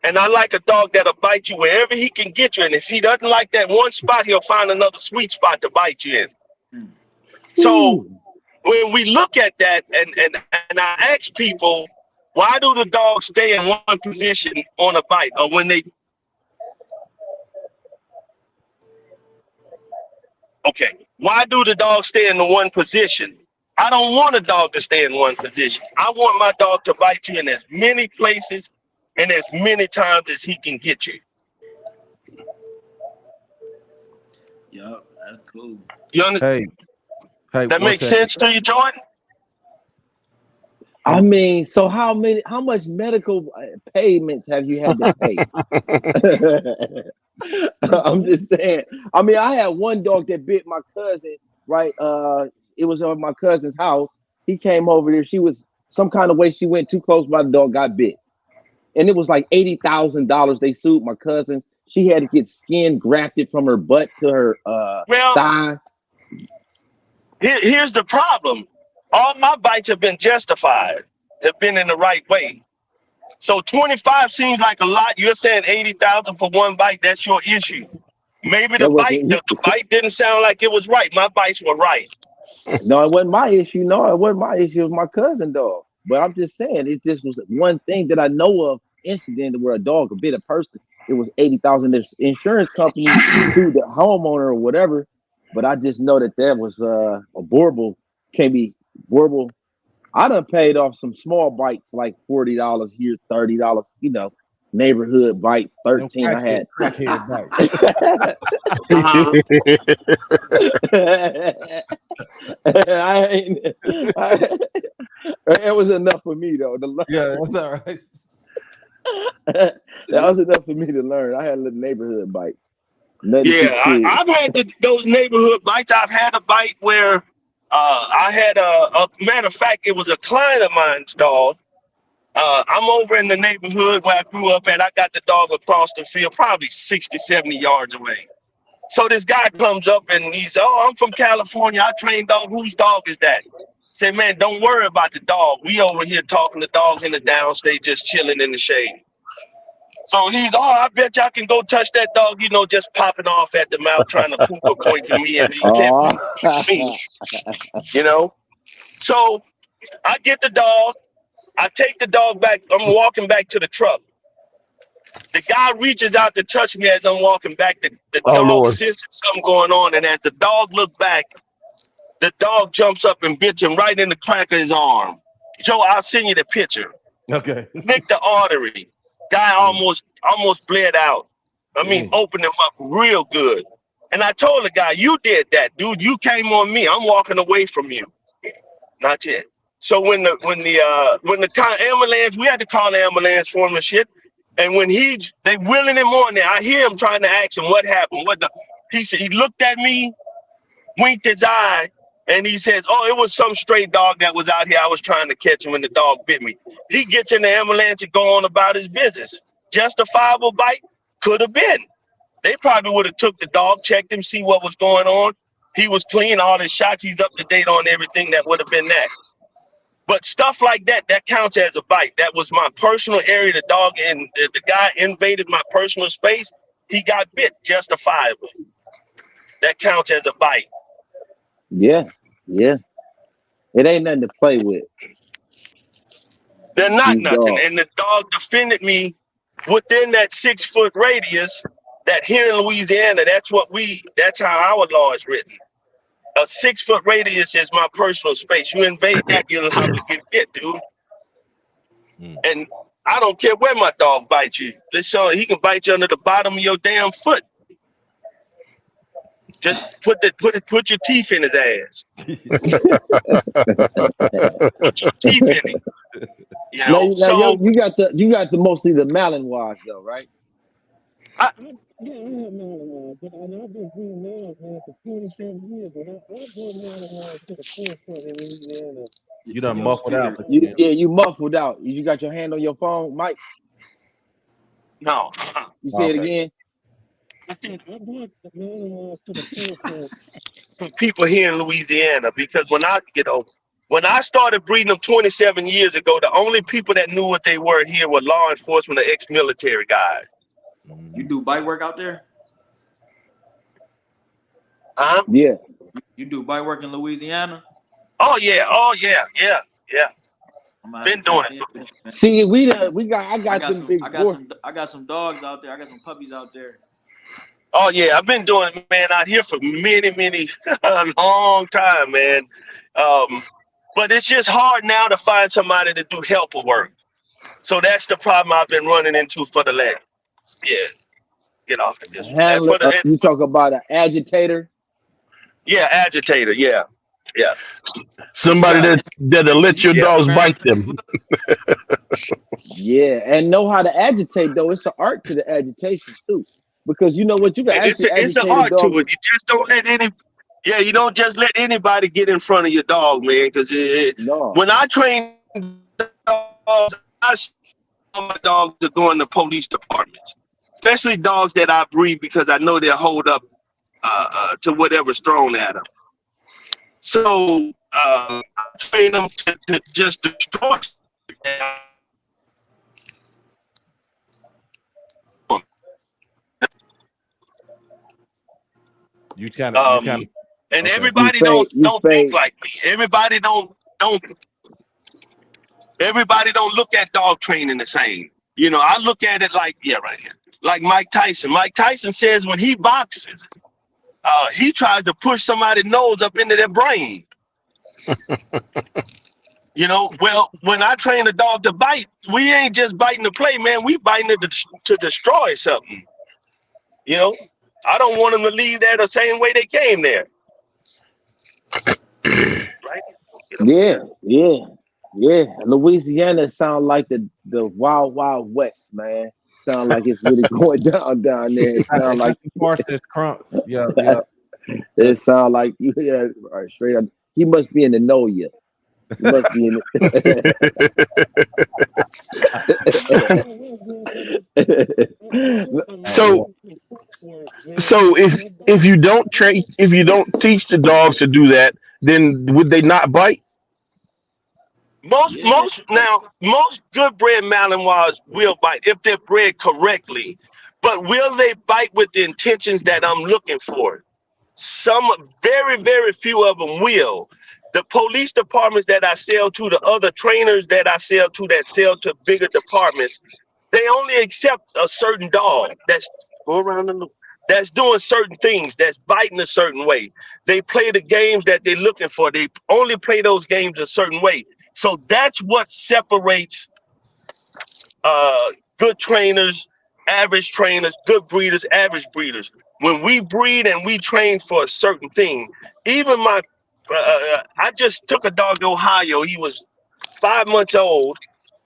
And I like a dog that'll bite you wherever he can get you. And if he doesn't like that one spot, he'll find another sweet spot to bite you in. So when we look at that and I ask people, why do the dogs stay in one position on a bite? Or when they why do the dogs stay in the one position? I don't want a dog to stay in one position. I want my dog to bite you in as many places and as many times as he can get you. Yup, that's cool. You understand? Hey, That makes sense to you, Jordan? I mean, so how much medical payments have you had to pay? I'm just saying. I mean, I had one dog that bit my cousin, right? It was on my cousin's house. He came over there. She was some kind of way she went too close, my dog got bit. And it was like $80,000. They sued my cousin. She had to get skin grafted from her butt to her thigh. Here's the problem. All my bites have been justified, have been in the right way. So 25 seems like a lot. You're saying 80,000 for one bite. That's your issue. Maybe the bite didn't sound like it was right. My bites were right. No, it wasn't my issue. No, it wasn't my issue. It was my cousin dog. But I'm just saying, it just was one thing that I know of incident where a dog bit a person. It was 80,000. This insurance company sued the homeowner or whatever. But I just know that was a horrible, can't be horrible. I done paid off some small bites like $40 here, $30. You know, neighborhood bites, 13. I had crackhead bites. That was enough for me though. Yeah, that's all right. That was enough for me to learn. I had little neighborhood bites. I've had those neighborhood bites. I've had a bite where I had a matter of fact, it was a client of mine's dog. I'm over in the neighborhood where I grew up at. I got the dog across the field, probably 60, 70 yards away. So this guy comes up and he's, I'm from California. I train dog. Whose dog is that? Say, man, don't worry about the dog. We over here talking to dogs in the downstate, just chilling in the shade. So he's, I bet y'all can go touch that dog, just popping off at the mouth, trying to poop or point to me, and he can't me, So I get the dog. I take the dog back. I'm walking back to the truck. The guy reaches out to touch me as I'm walking back. The dog Lord. senses something going on, and as the dog looked back, the dog jumps up and bit him right in the crack of his arm. Joe, I'll send you the picture. Okay. Nicked the artery. Guy almost bled out. I mean, opened him up real good. And I told the guy, you did that, dude. You came on me. I'm walking away from you. Not yet. So when the ambulance, we had to call the ambulance for him and shit. And when they wheeling him on there, I hear him trying to ask him what happened. He said, he looked at me, winked his eye, and he says, it was some stray dog that was out here. I was trying to catch him when the dog bit me. He gets in the ambulance and go on about his business. Justifiable bite? Could have been. They probably would have took the dog, checked him, see what was going on. He was clean, all his shots. He's up to date on everything. That would have been that. But stuff like that counts as a bite. That was my personal area. The dog and the guy invaded my personal space. He got bit justifiably. That counts as a bite. Yeah. Yeah, it ain't nothing to play with. They're not These nothing. dogs. And the dog defended me within that 6 foot radius. That here in Louisiana, that's how our law is written. A 6 foot radius is my personal space. You invade that, you'll have to get hit, dude. And I don't care where my dog bites you. Listen, he can bite you under the bottom of your damn foot. Just put your teeth in his ass. Put your teeth in him. You know. You got the mostly the Malinois though, right? I, Yeah, I have Malinois, but I've been breeding males, man, for 27 years, and I brought Malinois to the forefront in Louisiana. You done muffled out. You muffled out. You got your hand on your phone, Mike? no. You say it again? I said I brought the Malinois to the forefront. For people here in Louisiana, because when I started breeding them 27 years ago, the only people that knew what they were here were law enforcement or ex-military guys. You do bite work out there? Huh? Yeah. You do bite work in Louisiana? Oh yeah. Been doing it. See, I got some big. I got some dogs out there. I got some puppies out there. Oh yeah, I've been doing it, man, out here for many a long time, man. But it's just hard now to find somebody to do helper work. So that's the problem I've been running into for the last. Yeah, get off of this. You talk about an agitator. Yeah, agitator. Yeah. Somebody that'll let your dogs bite them. Yeah, and know how to agitate though. It's an art to the agitation too, because you know what, you can actually it's an art to it. You just don't let you don't just let anybody get in front of your dog, man. Because when I train dogs, I saw my dogs to go in the police departments, especially dogs that I breed because I know they'll hold up to whatever's thrown at them. So I train them to just destroy. And everybody don't think like me. Everybody don't look at dog training the same. You know, I look at it like, right here. Like Mike Tyson. Mike Tyson says when he boxes, he tries to push somebody's nose up into their brain. You know, well, when I train a dog to bite, we ain't just biting to play, man. We biting to destroy something. You know, I don't want them to leave there the same way they came there. Right? Yeah. Louisiana sound like the wild West, man. Sound like it's really going down there. It sound like this crunk. Yeah. It sound like straight up. He must be in the know ya. He must be in So if you don't teach the dogs to do that, then would they not bite? Most good bred Malinois will bite if they're bred correctly, but will they bite with the intentions that I'm looking for? Some very few of them will. The police departments that I sell to, the other trainers that I sell to bigger departments, they only accept a certain dog that's doing certain things, that's biting a certain way. They play the games that they're looking for. They only play those games a certain way. So that's what separates good trainers, average trainers, good breeders, average breeders. When we breed and we train for a certain thing, even I just took a dog to Ohio. He was 5 months old,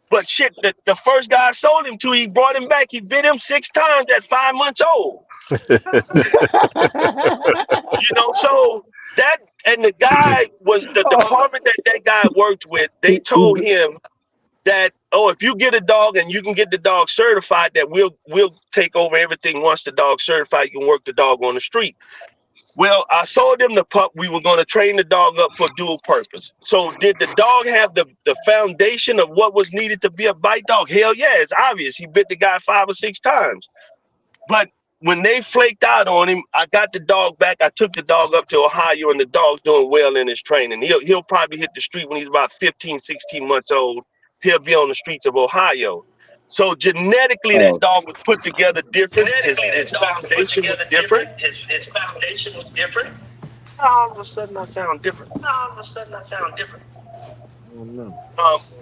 but shit, the first guy I sold him to, he brought him back. He bit him 6 times at 5 months old. So that, and the guy was the department that guy worked with. They told him that, if you get a dog and you can get the dog certified, that we'll take over everything. Once the dog's certified, you can work the dog on the street. Well, I sold them the pup. We were going to train the dog up for dual purpose. So did the dog have the foundation of what was needed to be a bite dog? Hell yeah, it's obvious. He bit the guy 5 or 6 times. But when they flaked out on him, I got the dog back. I took the dog up to Ohio, and the dog's doing well in his training. He'll probably hit the street when he's about 15, 16 months old. He'll be on the streets of Ohio. So genetically, that dog was put together different. His foundation was different. His foundation was different. All of a sudden, I sound different. Oh, no.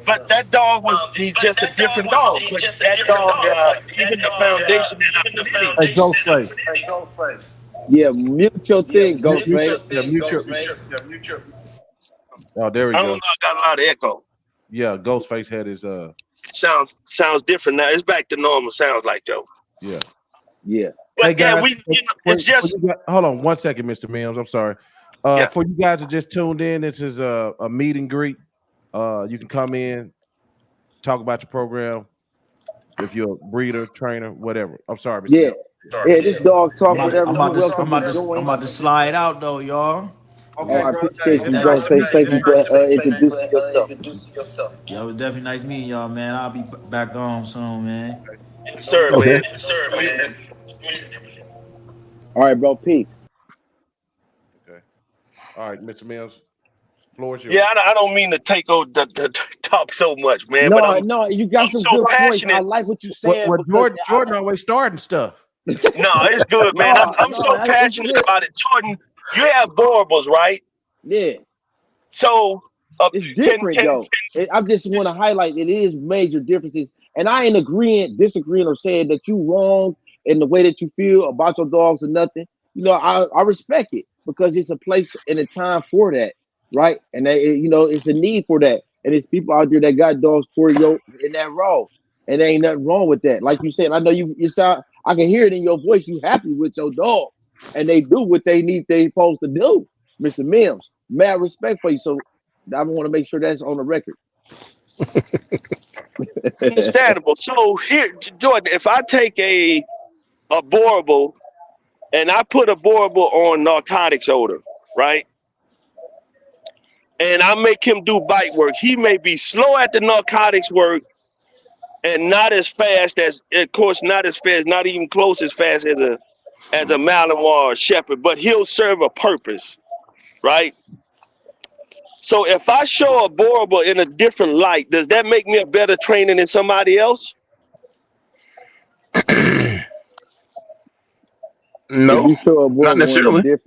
But that dog he's just a different dog. But that dog, even the foundation that I put in him. Hey, Ghostface. Yeah, mute your thing, Ghostface. Mute your. Oh, there we I don't go. know. I got a lot of echo. Yeah, Ghostface had his Sounds different now. It's back to normal. Sounds like Joe. Yeah. But Hey, guys, it's just. Hold on 1 second, Mr. Mims. I'm sorry. For you guys that just tuned in, this is a meet and greet. You can come in, talk about your program. If you're a breeder, trainer, whatever. I'm sorry, Mr. Mims. Yeah, this dog talk whatever. I'm about to slide out though, y'all. Okay, I appreciate you, Ghostface. Thank you for introducing yourself. Yeah, it was definitely nice meeting y'all, man. I'll be back on soon, man. Yes, sir, Okay. man. All right, bro. Peace. Okay. All right, Mr. Mims. Floor is yours. Yeah, I don't mean to take over the talk so much, man. No, you got I'm some so good passionate. points. I like what you said. Well, Jordan always starting stuff. No, it's good, man. I'm so passionate about it. Jordan, you have Borables, right? Yeah. So it's different, though. I just want to highlight it is major differences. And I ain't disagreeing, or saying that you wrong in the way that you feel about your dogs or nothing. You know, I respect it because it's a place and a time for that, right? And it's a need for that. And there's people out there that got dogs for you in that role. And there ain't nothing wrong with that. Like you said, I know you sound, I can hear it in your voice. You happy with your dog. And they do what they supposed to do, Mr. Mims. Mad respect for you. So I want to make sure that's on the record. Understandable. So here, Jordan, if I take a Borable and I put a Borable on narcotics odor, right? And I make him do bite work, he may be slow at the narcotics work and not as fast as, of course, not even close as fast as a Malinois or Shepherd, but he'll serve a purpose, right? So if I show a Borable in a different light, does that make me a better trainer than somebody else? No, you show a not necessarily.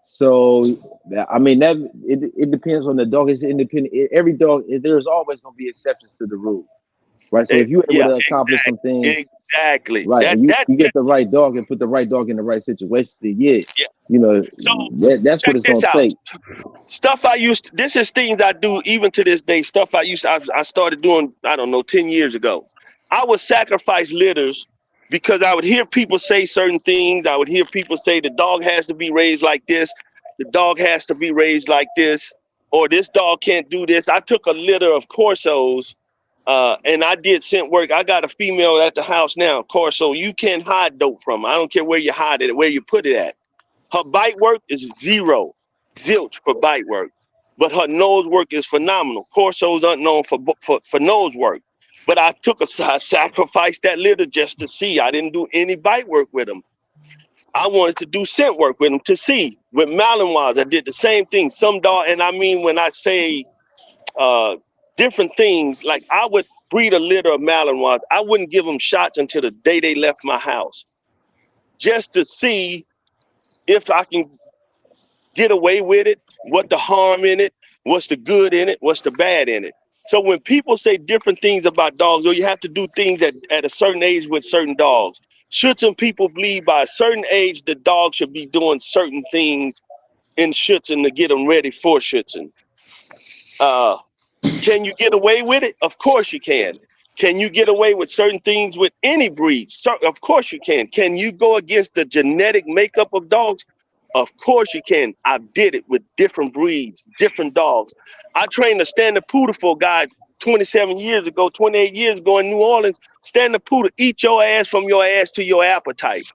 So I mean that it depends on the dog. It's independent. Every dog, there's always going to be exceptions to the rule, right? So if you're able to accomplish some things, right, and you get the right dog and put the right dog in the right situation, then so that's what it's going to take. Stuff this is things I do even to this day. Stuff I started doing, I don't know, 10 years ago. I would sacrifice litters because I would hear people say certain things. I would hear people say the dog has to be raised like this. The dog has to be raised like this, or this dog can't do this. I took a litter of Corsos and I did scent work. I got a female at the house now, Corso. You can't hide dope from her. I don't care where you hide it, where you put it at. Her bite work is zilch for bite work, but her nose work is phenomenal. Corso's unknown for nose work, but I sacrificed that litter just to see. I didn't do any bite work with them. I wanted to do scent work with them to see. With Malinois, I did the same thing. Some dog, and I mean when I say different things, like I would breed a litter of Malinois. I wouldn't give them shots until the day they left my house, just to see if I can get away with it, what the harm in it, what's the good in it, what's the bad in it. So when people say different things about dogs, or you have to do things at a certain age with certain dogs, Schutzhund people believe by a certain age, the dog should be doing certain things in Schutzhund to get them ready for Schutzhund. Can you get away with it? Of course you can. Can you get away with certain things with any breed? Of course you can. Can you go against the genetic makeup of dogs? Of course you can. I did it with different breeds, different dogs. I trained a standard poodle for a guy 28 years ago in New Orleans. Standard poodle, eat your ass from your ass to your appetite.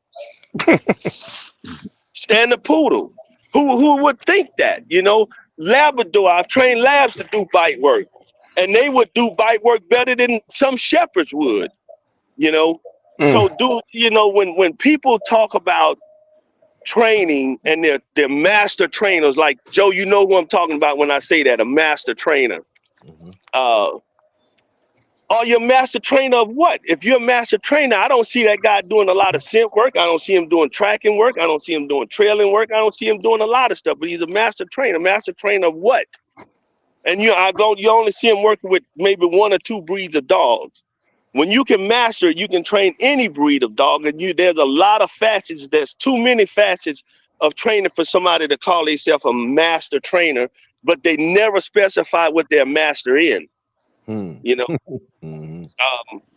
Standard poodle. Who would think that? You know, Labrador, I've trained labs to do bite work. And they would do bite work better than some shepherds would, you know. So, dude, when people talk about training and they're master trainers, like Joe, you know who I'm talking about when I say that, a master trainer. Are you a master trainer of what? If you're a master trainer, I don't see that guy doing a lot of scent work. I don't see him doing tracking work. I don't see him doing trailing work. I don't see him doing a lot of stuff, but he's a master trainer. Master trainer of what? And you only see him working with maybe 1 or 2 breeds of dogs. When you can master it, you can train any breed of dog. And there's a lot of facets. There's too many facets of training for somebody to call themselves a master trainer, but they never specify what they're master in. And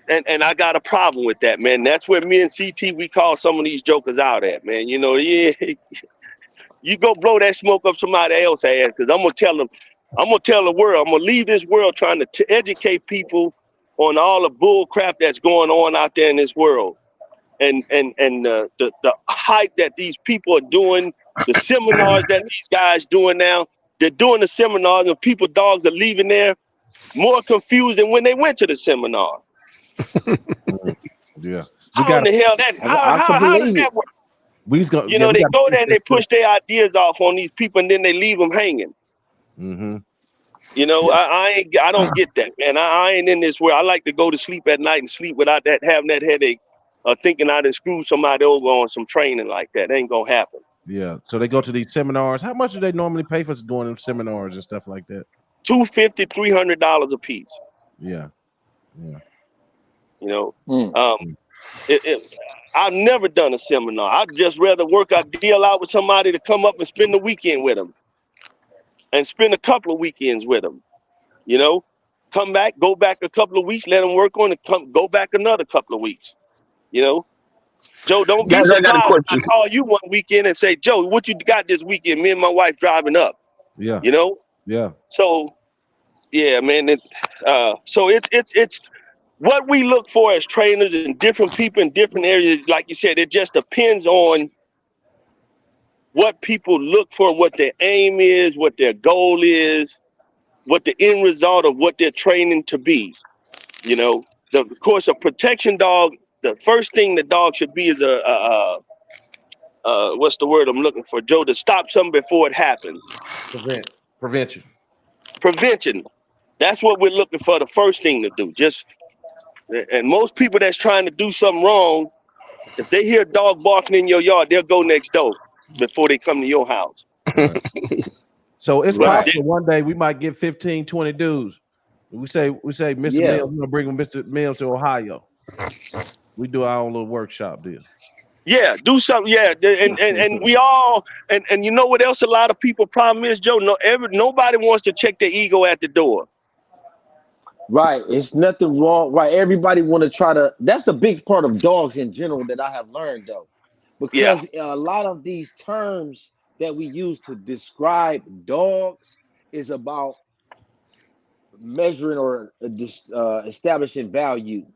I got a problem with that, man. That's where me and CT, we call some of these jokers out at, man. You go blow that smoke up somebody else's ass, because I'm gonna tell the world, I'm gonna leave this world trying to educate people on all the bull crap that's going on out there in this world, and the hype that these people are doing, the seminars that these guys doing now. They're doing the seminars, and dogs are leaving there more confused than when they went to the seminar. Yeah. How in the hell how does that work? They go there and they push their ideas off on these people, and then they leave them hanging. I don't get that, man. I ain't in this world. I like to go to sleep at night and sleep without having that headache, thinking I done screwed somebody over on some training like that. Ain't gonna happen. Yeah. So they go to these seminars. How much do they normally pay for going to seminars and stuff like that? $250, $300 a piece. Yeah. I've never done a seminar. I'd just rather work a deal out with somebody to come up and spend the weekend with them, and spend a couple of weekends with them. Come back, go back a couple of weeks, let them work on it. Go back another couple of weeks. Joe, don't be surprised if I call you one weekend and say, Joe, what you got this weekend? Me and my wife driving up. Yeah. Yeah. So, yeah, man. So it's what we look for as trainers and different people in different areas. Like you said, it just depends on what people look for, what their aim is, what their goal is, what the end result of what they're training to be. Of course, a protection dog, the first thing the dog should be is what's the word I'm looking for, Joe, to stop something before it happens. Prevention. That's what we're looking for, the first thing to do. And most people that's trying to do something wrong, if they hear a dog barking in your yard, they'll go next door before they come to your house. Right. So it's possible one day we might get 15, 20 dudes. We say, Mr. Mills, we're gonna bring Mr. Mills to Ohio. We do our own little workshop deal. Yeah, do something. Yeah, and we all and you know what else a lot of people problem is, Joe? Nobody wants to check their ego at the door. Right. It's nothing wrong. Right. Everybody want to try to. That's the big part of dogs in general that I have learned, though, because a lot of these terms that we use to describe dogs is about measuring or establishing value.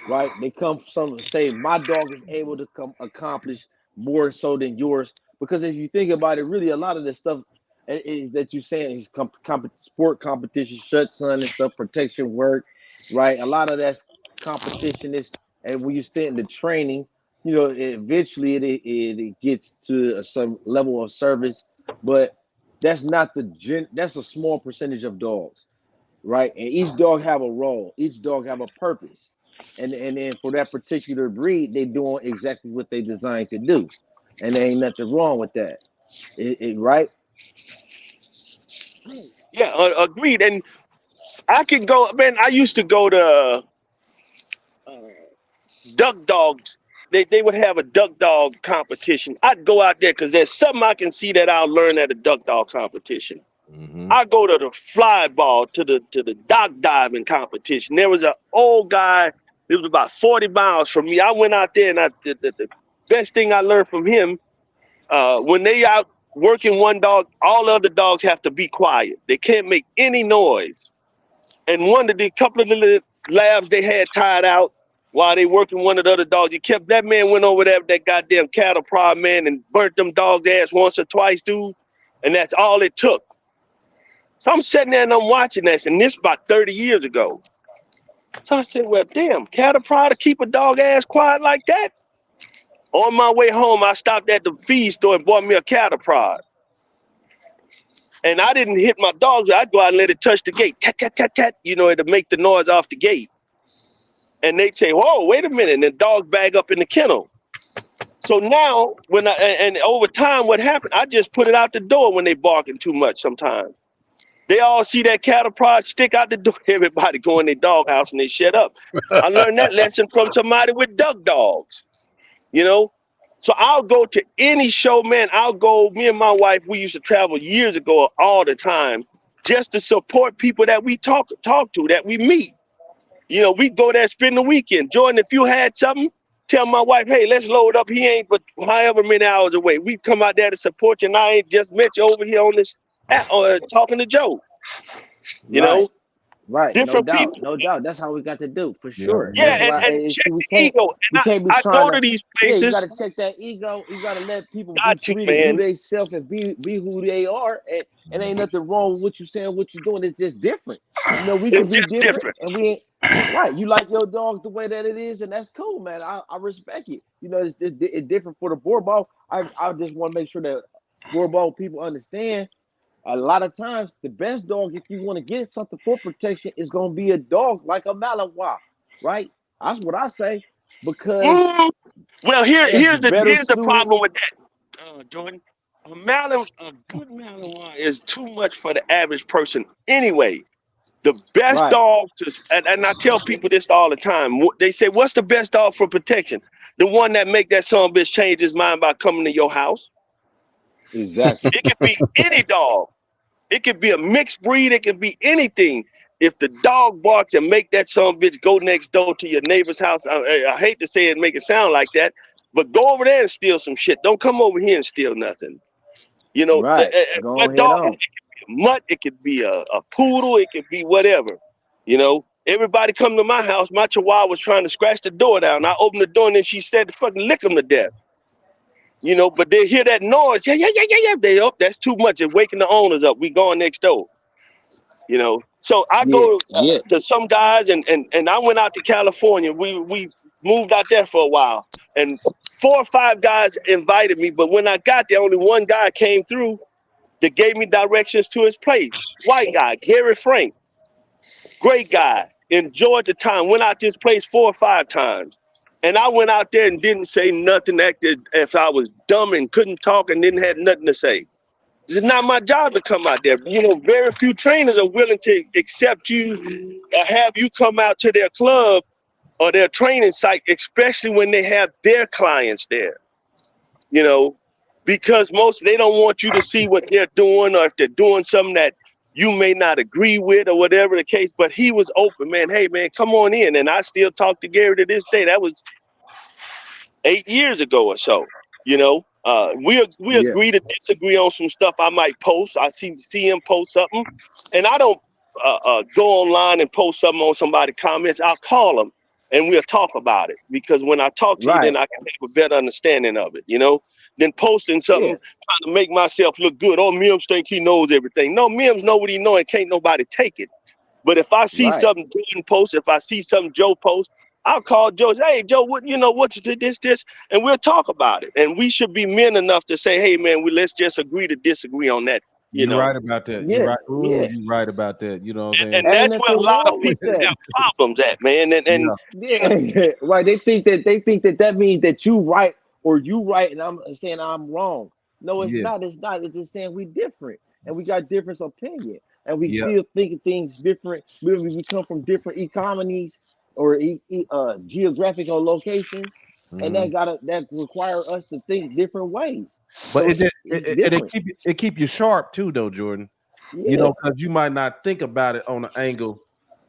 Right. They come from say my dog is able to accomplish more so than yours, because if you think about it, really a lot of this stuff is that you're saying is sport competition, shut sun and stuff, protection work, right? A lot of that's competition is, and when you stay in the training, eventually it gets to some level of service, but that's not that's a small percentage of dogs, right? And each dog have a role, each dog have a purpose, and then for that particular breed, they doing exactly what they designed to do, and there ain't nothing wrong with that, right? Yeah, agreed. And I can go, man. I used to go to duck dogs. They would have a duck dog competition. I'd go out there because there's something I can see that I'll learn at a duck dog competition. I go to the fly ball, to the dock diving competition. There was an old guy. It was about 40 miles from me. I went out there, and the best thing I learned from him, when they out working one dog, all other dogs have to be quiet. They can't make any noise. And one of the couple of the labs they had tied out while they working one of the other dogs, that man went over there with that goddamn cattle prod, man, and burnt them dogs' ass once or twice, dude. And that's all it took. So I'm sitting there and I'm watching this, and this about 30 years ago. So I said, well, damn, cattle prod to keep a dog ass quiet like that? On my way home, I stopped at the feed store and bought me a cattle prod. And I didn't hit my dogs. I'd go out and let it touch the gate. Tat, tat, tat, tat. You know, it'll make the noise off the gate. And they'd say, whoa, wait a minute. And the dogs bag up in the kennel. So now, and over time, what happened, I just put it out the door when they barking too much sometimes. They all see that cattle prod stick out the door. Everybody go in their doghouse and they shut up. I learned that lesson from somebody with duck dogs, you know? So I'll go to any show, man. Me and my wife, we used to travel years ago all the time just to support people that we talk to, that we meet. You know, we go there, spend the weekend. Jordan, if you had something, tell my wife, hey, let's load up. He ain't but however many hours away. We come out there to support you, and I ain't just met you over here on this talking to Joe. You know? Right, Different people. no doubt. That's how we got to do for sure. Yeah, That's why and check we the ego. we And can't be I trying go to. to these Yeah, you got places. to check that ego. You got to let people be Got to, free to do man. themselves and be who they are. And ain't nothing wrong with what you saying, what you're doing. It's just different. You know, we can It's be just different, different. and we ain't right. You like your dog the way that it is, and that's cool, man. I respect it. You know, it's different for the board. I just want to make sure that board people understand. A lot of times, the best dog, if you want to get something for protection, is going to be a dog like a Malinois, right? That's what I say, because Well, that's better here's the suited. problem with that, Jordan. A good Malinois is too much for the average person anyway. The best Right, dog and I tell people this all the time. They say, what's the best dog for protection? The one that make that son of a bitch change his mind by coming to your house. exactly. It could be any dog. It could be a mixed breed. It could be anything. If the dog barks and make that son of a bitch go next door to your neighbor's house, I hate to say it, make it sound like that, but go over there and steal some shit. Don't come over here and steal nothing. You know, Right. Go what ahead dog? on. It could be a mutt. It could be a poodle. It could be whatever. You know, everybody come to my house. My chihuahua was trying to scratch the door down. I opened the door and then she said to fucking lick him to death. You know, but they hear that noise. Yeah. They up. That's too much. It's waking the owners up. We going next door. You know, so I Yeah, go yeah. to some guys, and I went out to California. We moved out there for a while, and 4 or 5 guys invited me. But when I got there, only one guy came through that gave me directions to his place. White guy, Gary Frank, great guy. Enjoyed the time. Went out to his place 4 or 5 times. And I went out there and didn't say nothing, acted if I was dumb and couldn't talk and didn't have nothing to say. It's not my job to come out there. You know, very few trainers are willing to accept you or have you come out to their club or their training site, especially when they have their clients there. You know, because they don't want you to see what they're doing, or if they're doing something that you may not agree with or whatever the case. But he was open, man. Hey, man, come on in. And I still talk to Gary to this day. That was 8 years ago or so. You know, we Yeah. agree to disagree on some stuff I might post. I see him post something, and I don't go online and post something on somebody's comments. I'll call them and we'll talk about it, because when I talk to you, Right. then I can have a better understanding of it. You know, than posting something Yeah. trying to make myself look good. Oh, Mims think he knows everything. No, Mims know what he know, and can't nobody take it. But if I see Right. something Jordan post, if I see something Joe post, I'll call Joe. Hey, Joe, what you did this, and we'll talk about it. And we should be men enough to say, hey, man, let's just agree to disagree on that. You You're know, right about that. You're Yeah. right. Ooh, Yeah. you're right about that. You know what I'm saying? and Ain't that's where a nothing lot of wrong with people that. have problems at, man. And Yeah. Yeah. Right. They think that means that you right or you right, and I'm saying I'm wrong. No, it's Yeah. not. It's not. It's just saying we different, and we got different opinion, and we Yeah. feel thinking things different. We come from different economies or geographical locations, and Mhm. that require us to think different ways. But So it just, it's it different. keep you sharp too, though, Jordan. You Yeah. know, because you might not think about it on an angle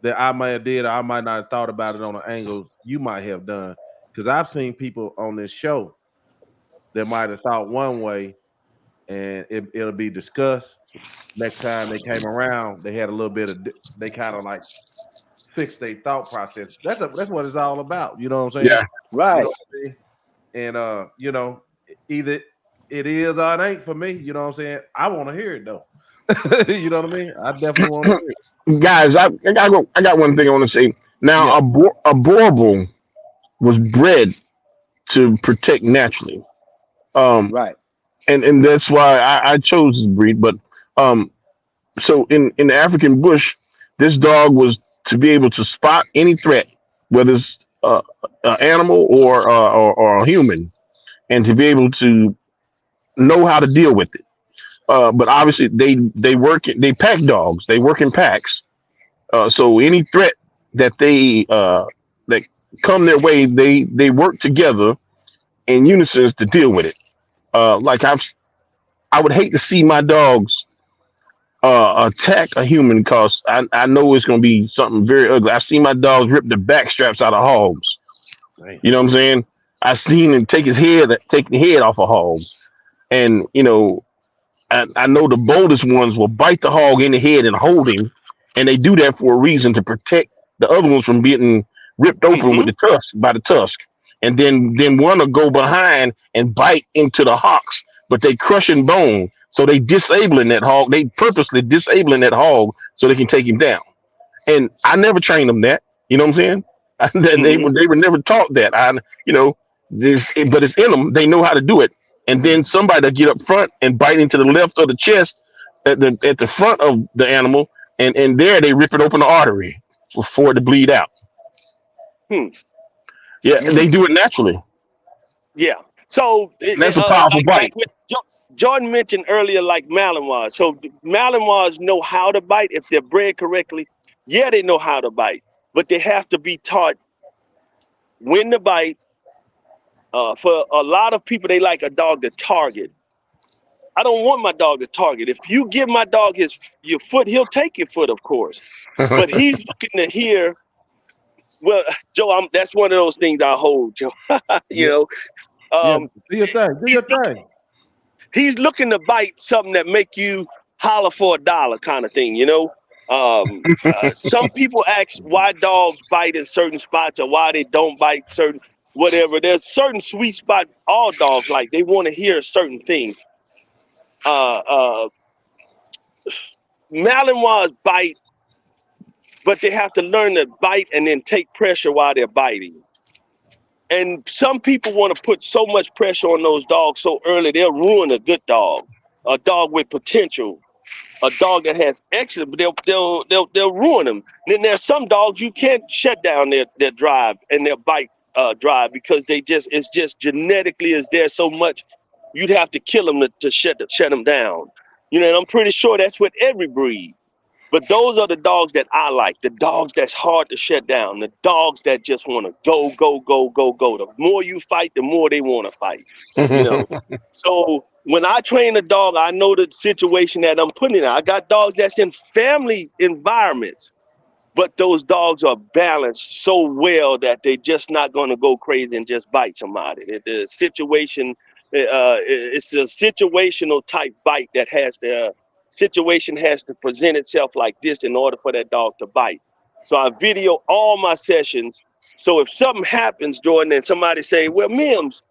that I might have did, or I might not have thought about it on an angle you might have done. Because I've seen people on this show that might have thought one way, and it'll be discussed. Next time they came around, they had a little bit of they kind of like fixed their thought process. That's what it's all about. You know what I'm saying? Yeah. You know Right. what I mean? And you know, either it is or it ain't for me. You know what I'm saying? I want to hear it though. You know what I mean? I definitely want to hear it. Guys, I got one thing I want to say. Now, a Boerboel was bred to protect naturally. Um, Right. and that's why I chose this breed. But um, so in the African bush, this dog was to be able to spot any threat, whether it's an animal or a human, and to be able to know how to deal with it. But obviously, they pack dogs. They work in packs. So any threat that that come their way, they work together in unison to deal with it. Like I would hate to see my dogs attack a human because I know it's going to be something very ugly. I've seen my dogs rip the back straps out of hogs. Man. You know what I'm saying? I've seen him take the head off a hog. And, I know the boldest ones will bite the hog in the head and hold him. And they do that for a reason to protect the other ones from getting ripped open with the tusk by the tusk. And then one will go behind and bite into the hocks, but they crushing bone. So they disabling that hog. They purposely disabling that hog so they can take him down. And I never trained them that. You know what I'm saying? They were never taught that. But it's in them. They know how to do it. And then somebody will get up front and bite into the left of the chest at the front of the animal, and there they rip it open the artery for it to bleed out. Hmm. Yeah, they do it naturally. Yeah. So, And that's a powerful like bite. what Jordan mentioned earlier, like Malinois. So Malinois know how to bite if they're bred correctly. Yeah, they know how to bite, but they have to be taught when to bite. For a lot of people, they like a dog to target. I don't want my dog to target. If you give my dog your foot, he'll take your foot, of course. But he's looking to hear. Well, Joe, that's one of those things I hold, Joe. you know, Yeah. um, Do your thing. Do he's your thing. he's looking to bite something that make you holler for $1 kind of thing, some people ask why dogs bite in certain spots or why they don't bite certain whatever. There's certain sweet spot all dogs like. They want to hear a certain thing. Uh, uh, Malinois bite, but they have to learn to bite and then take pressure while they're biting. And some people want to put so much pressure on those dogs so early, they'll ruin a good dog, a dog with potential, a dog that has excellent, but they'll ruin them. Then there's some dogs you can't shut down their drive and their bite drive because it's just genetically is there so much you'd have to kill them to shut them down. And I'm pretty sure that's with every breed. But those are the dogs that I like, the dogs that's hard to shut down, the dogs that just want to go, go, go, go, go. The more you fight, the more they want to fight, you know. So when I train a dog, I know the situation that I'm putting in. I got dogs that's in family environments, but those dogs are balanced so well that they're just not going to go crazy and just bite somebody. The situation, it's a situational type bite that situation has to present itself like this in order for that dog to bite. So I video all my sessions. So if something happens, Jordan, and somebody say, well, Mims,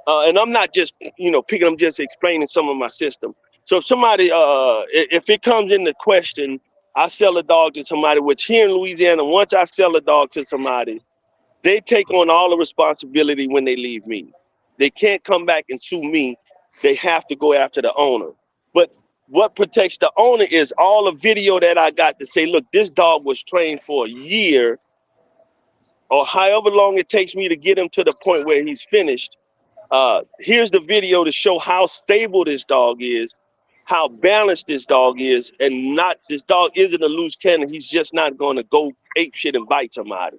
and I'm not just, picking, I'm just explaining some of my system. So if somebody, if it comes into question, I sell a dog to somebody, which here in Louisiana, once I sell a dog to somebody, they take on all the responsibility when they leave me. They can't come back and sue me. They have to go after the owner. But what protects the owner is all the video that I got to say, look, this dog was trained for a year or however long it takes me to get him to the point where he's finished. Here's the video to show how stable this dog is, how balanced this dog is, and this dog isn't a loose cannon. He's just not going to go ape shit and bite somebody.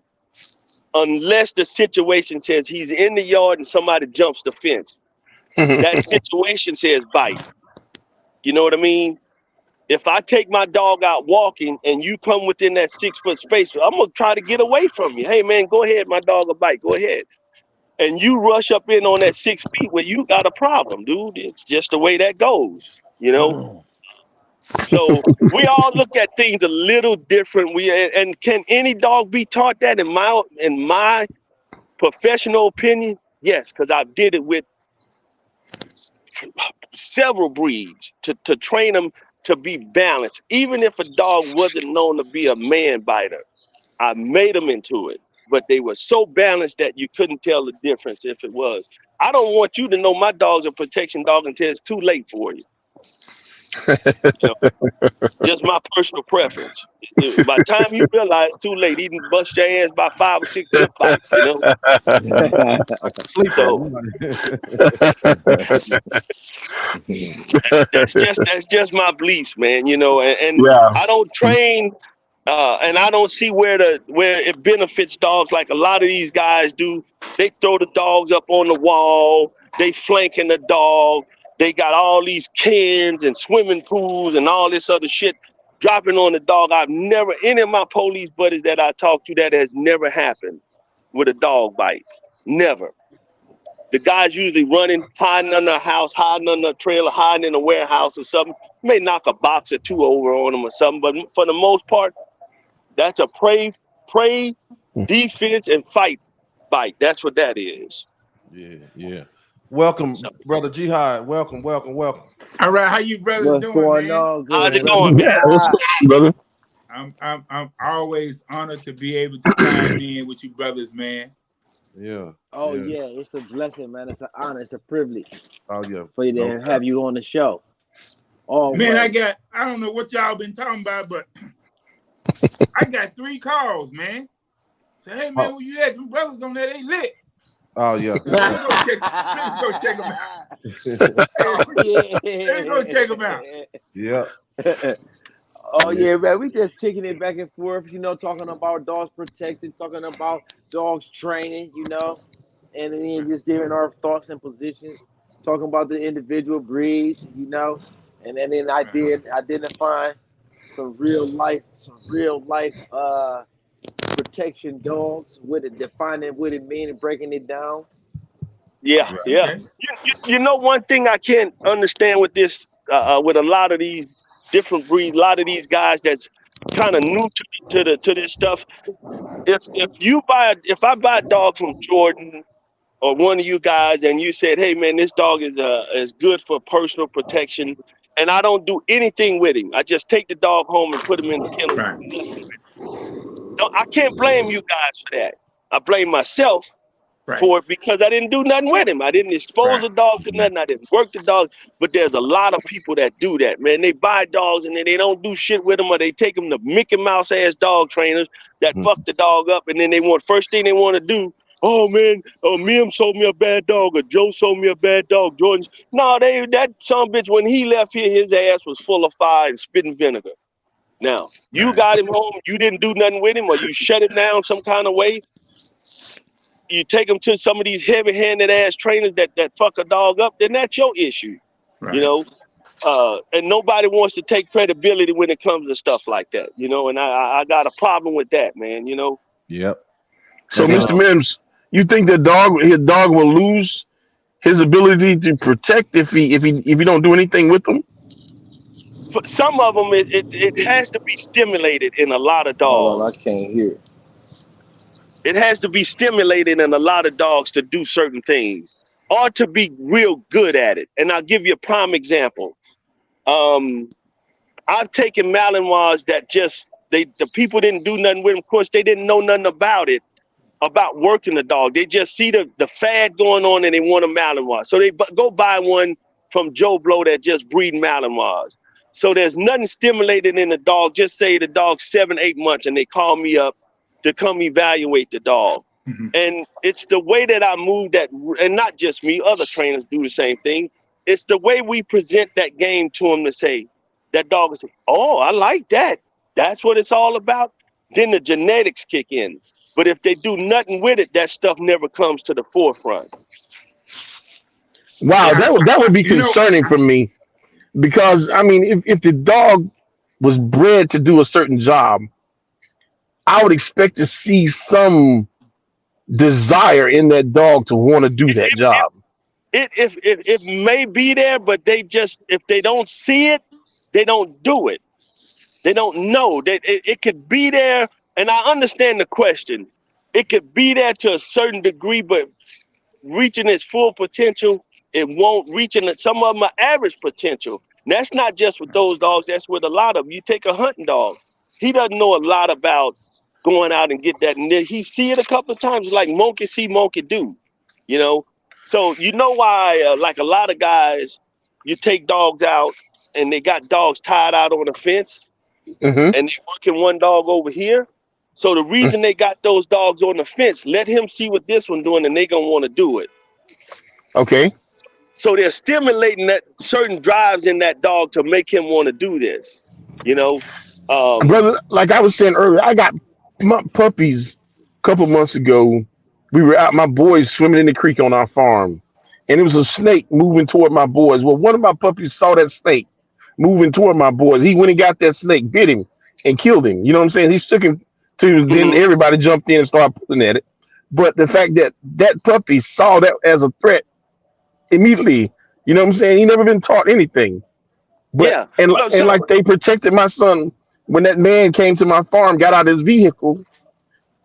Unless the situation says he's in the yard and somebody jumps the fence. That situation says bite. You know what I mean? If I take my dog out walking and you come within that 6-foot space, I'm going to try to get away from you. Hey, man, go ahead. My dog will bite. Go ahead. And you rush up in on that 6 feet, well, you got a problem, dude. It's just the way that goes, So we all look at things a little different. And can any dog be taught that? In my professional opinion, yes, because I did it with several breeds to train them to be balanced. Even if a dog wasn't known to be a man biter, I made them into it, but they were so balanced that you couldn't tell the difference if it was. I don't want you to know my dog's a protection dog until it's too late for you. You know, just my personal preference. By the time you realize it's too late, he can bust your ass by 5 or 6 tip bites. You know, Sleeper. so that's just my beliefs, man. You know, and Yeah. I don't train, and I don't see where it benefits dogs like a lot of these guys do. They throw the dogs up on the wall. They flanking the dog. They got all these cans and swimming pools and all this other shit dropping on the dog. I've never, any of my police buddies that I talk to, that has never happened with a dog bite. Never. The guy's usually running, hiding under a house, hiding under a trailer, hiding in a warehouse or something. May knock a box or two over on him or something, but for the most part, that's a prey, defense, and fight bite. That's what that is. Yeah. Welcome, So, brother Jihad. Welcome. All right, how you brothers What's doing, going man? on? how's Good, it brother. going, man? Yeah. What's going on, brother? I'm always honored to be able to chime in with you brothers, man. Yeah. Oh yeah, it's a blessing, man. It's an honor. It's a privilege Oh yeah. for you to have you on the show. Oh Man, I don't know what y'all been talking about, but I got 3 calls, man. Say, hey man, where you at? Them brothers on there, they lit. Oh yeah. Let me go check them out. Let me go check them out. Yeah. Oh yeah, man. We just kicking it back and forth, you know, talking about dogs protected, talking about dogs training, you know, and then just giving our thoughts and positions, talking about the individual breeds, you know, and then I did identify some real life protection dogs with it, defining what it means and breaking it down. Yeah. Okay. You know, one thing I can't understand with this, with a lot of these different breeds, a lot of these guys that's kind of new to this stuff. If I buy a dog from Jordan or one of you guys, and you said, "Hey man, this dog is good for personal protection," and I don't do anything with him, I just take the dog home and put him in the kennel. Right. I can't blame you guys for that. I blame myself Right. for it because I didn't do nothing with him. I didn't expose the dog to nothing. I didn't work the dog. But there's a lot of people that do that, man. They buy dogs and then they don't do shit with them, or they take them to Mickey Mouse ass dog trainers that fuck the dog up, and then first thing they want to do, oh man, Mim sold me a bad dog, or Joe sold me a bad dog. Jordan, no, that son bitch, when he left here, his ass was full of fire and spitting vinegar. Now, you got him home, you didn't do nothing with him, or you shut him down some kind of way. You take him to some of these heavy-handed ass trainers that fuck a dog up, then that's your issue. Right. You know, and nobody wants to take credibility when it comes to stuff like that, you know, and I got a problem with that, man, you know. Yep. So, Mr. Mims, you think his dog will lose his ability to protect if he don't do anything with them? For some of them, it has to be stimulated in a lot of dogs. Hold on, I can't hear. It has to be stimulated in a lot of dogs to do certain things or to be real good at it. And I'll give you a prime example. I've taken Malinois that the people didn't do nothing with them. Of course, they didn't know nothing about working the dog. They just see the fad going on and they want a Malinois. So they go buy one from Joe Blow that just breed Malinois. So there's nothing stimulated in the dog. Just say the dog's 7-8 months and they call me up to come evaluate the dog. Mm-hmm. And it's the way that I move that, and not just me, other trainers do the same thing. It's the way we present that game to them to say, that dog will say, oh, I like that. That's what it's all about. Then the genetics kick in. But if they do nothing with it, that stuff never comes to the forefront. Wow, that would be concerning for me, because I mean, if the dog was bred to do a certain job, I would expect to see some desire in that dog to want to do that job. It may be there, but if they don't see it, they don't do it. They don't know that it could be there. And I understand the question. It could be there to a certain degree, but reaching its full potential, it won't reach it. Some of them are average potential. And that's not just with those dogs. That's with a lot of them. You take a hunting dog. He doesn't know a lot about going out and get that. And then he see it a couple of times, like monkey see, monkey do, you know. So you know why, like a lot of guys, you take dogs out and they got dogs tied out on the fence, Mm-hmm. and they're working one dog over here. So the reason they got those dogs on the fence, let him see what this one doing, and they gonna want to do it. Okay. So they're stimulating that certain drives in that dog to make him want to do this, you know. Brother, like I was saying earlier, I got my puppies a couple months ago. We were out, my boys swimming in the creek on our farm, and it was a snake moving toward my boys. Well, one of my puppies saw that snake moving toward my boys. He went and got that snake, bit him, and killed him. You know what I'm saying? He shook him to, then Mhm. everybody jumped in and started pulling at it. But the fact that that puppy saw that as a threat immediately, you know what I'm saying? He never been taught anything. But Yeah. and Well, and so like they protected my son when that man came to my farm, got out his vehicle.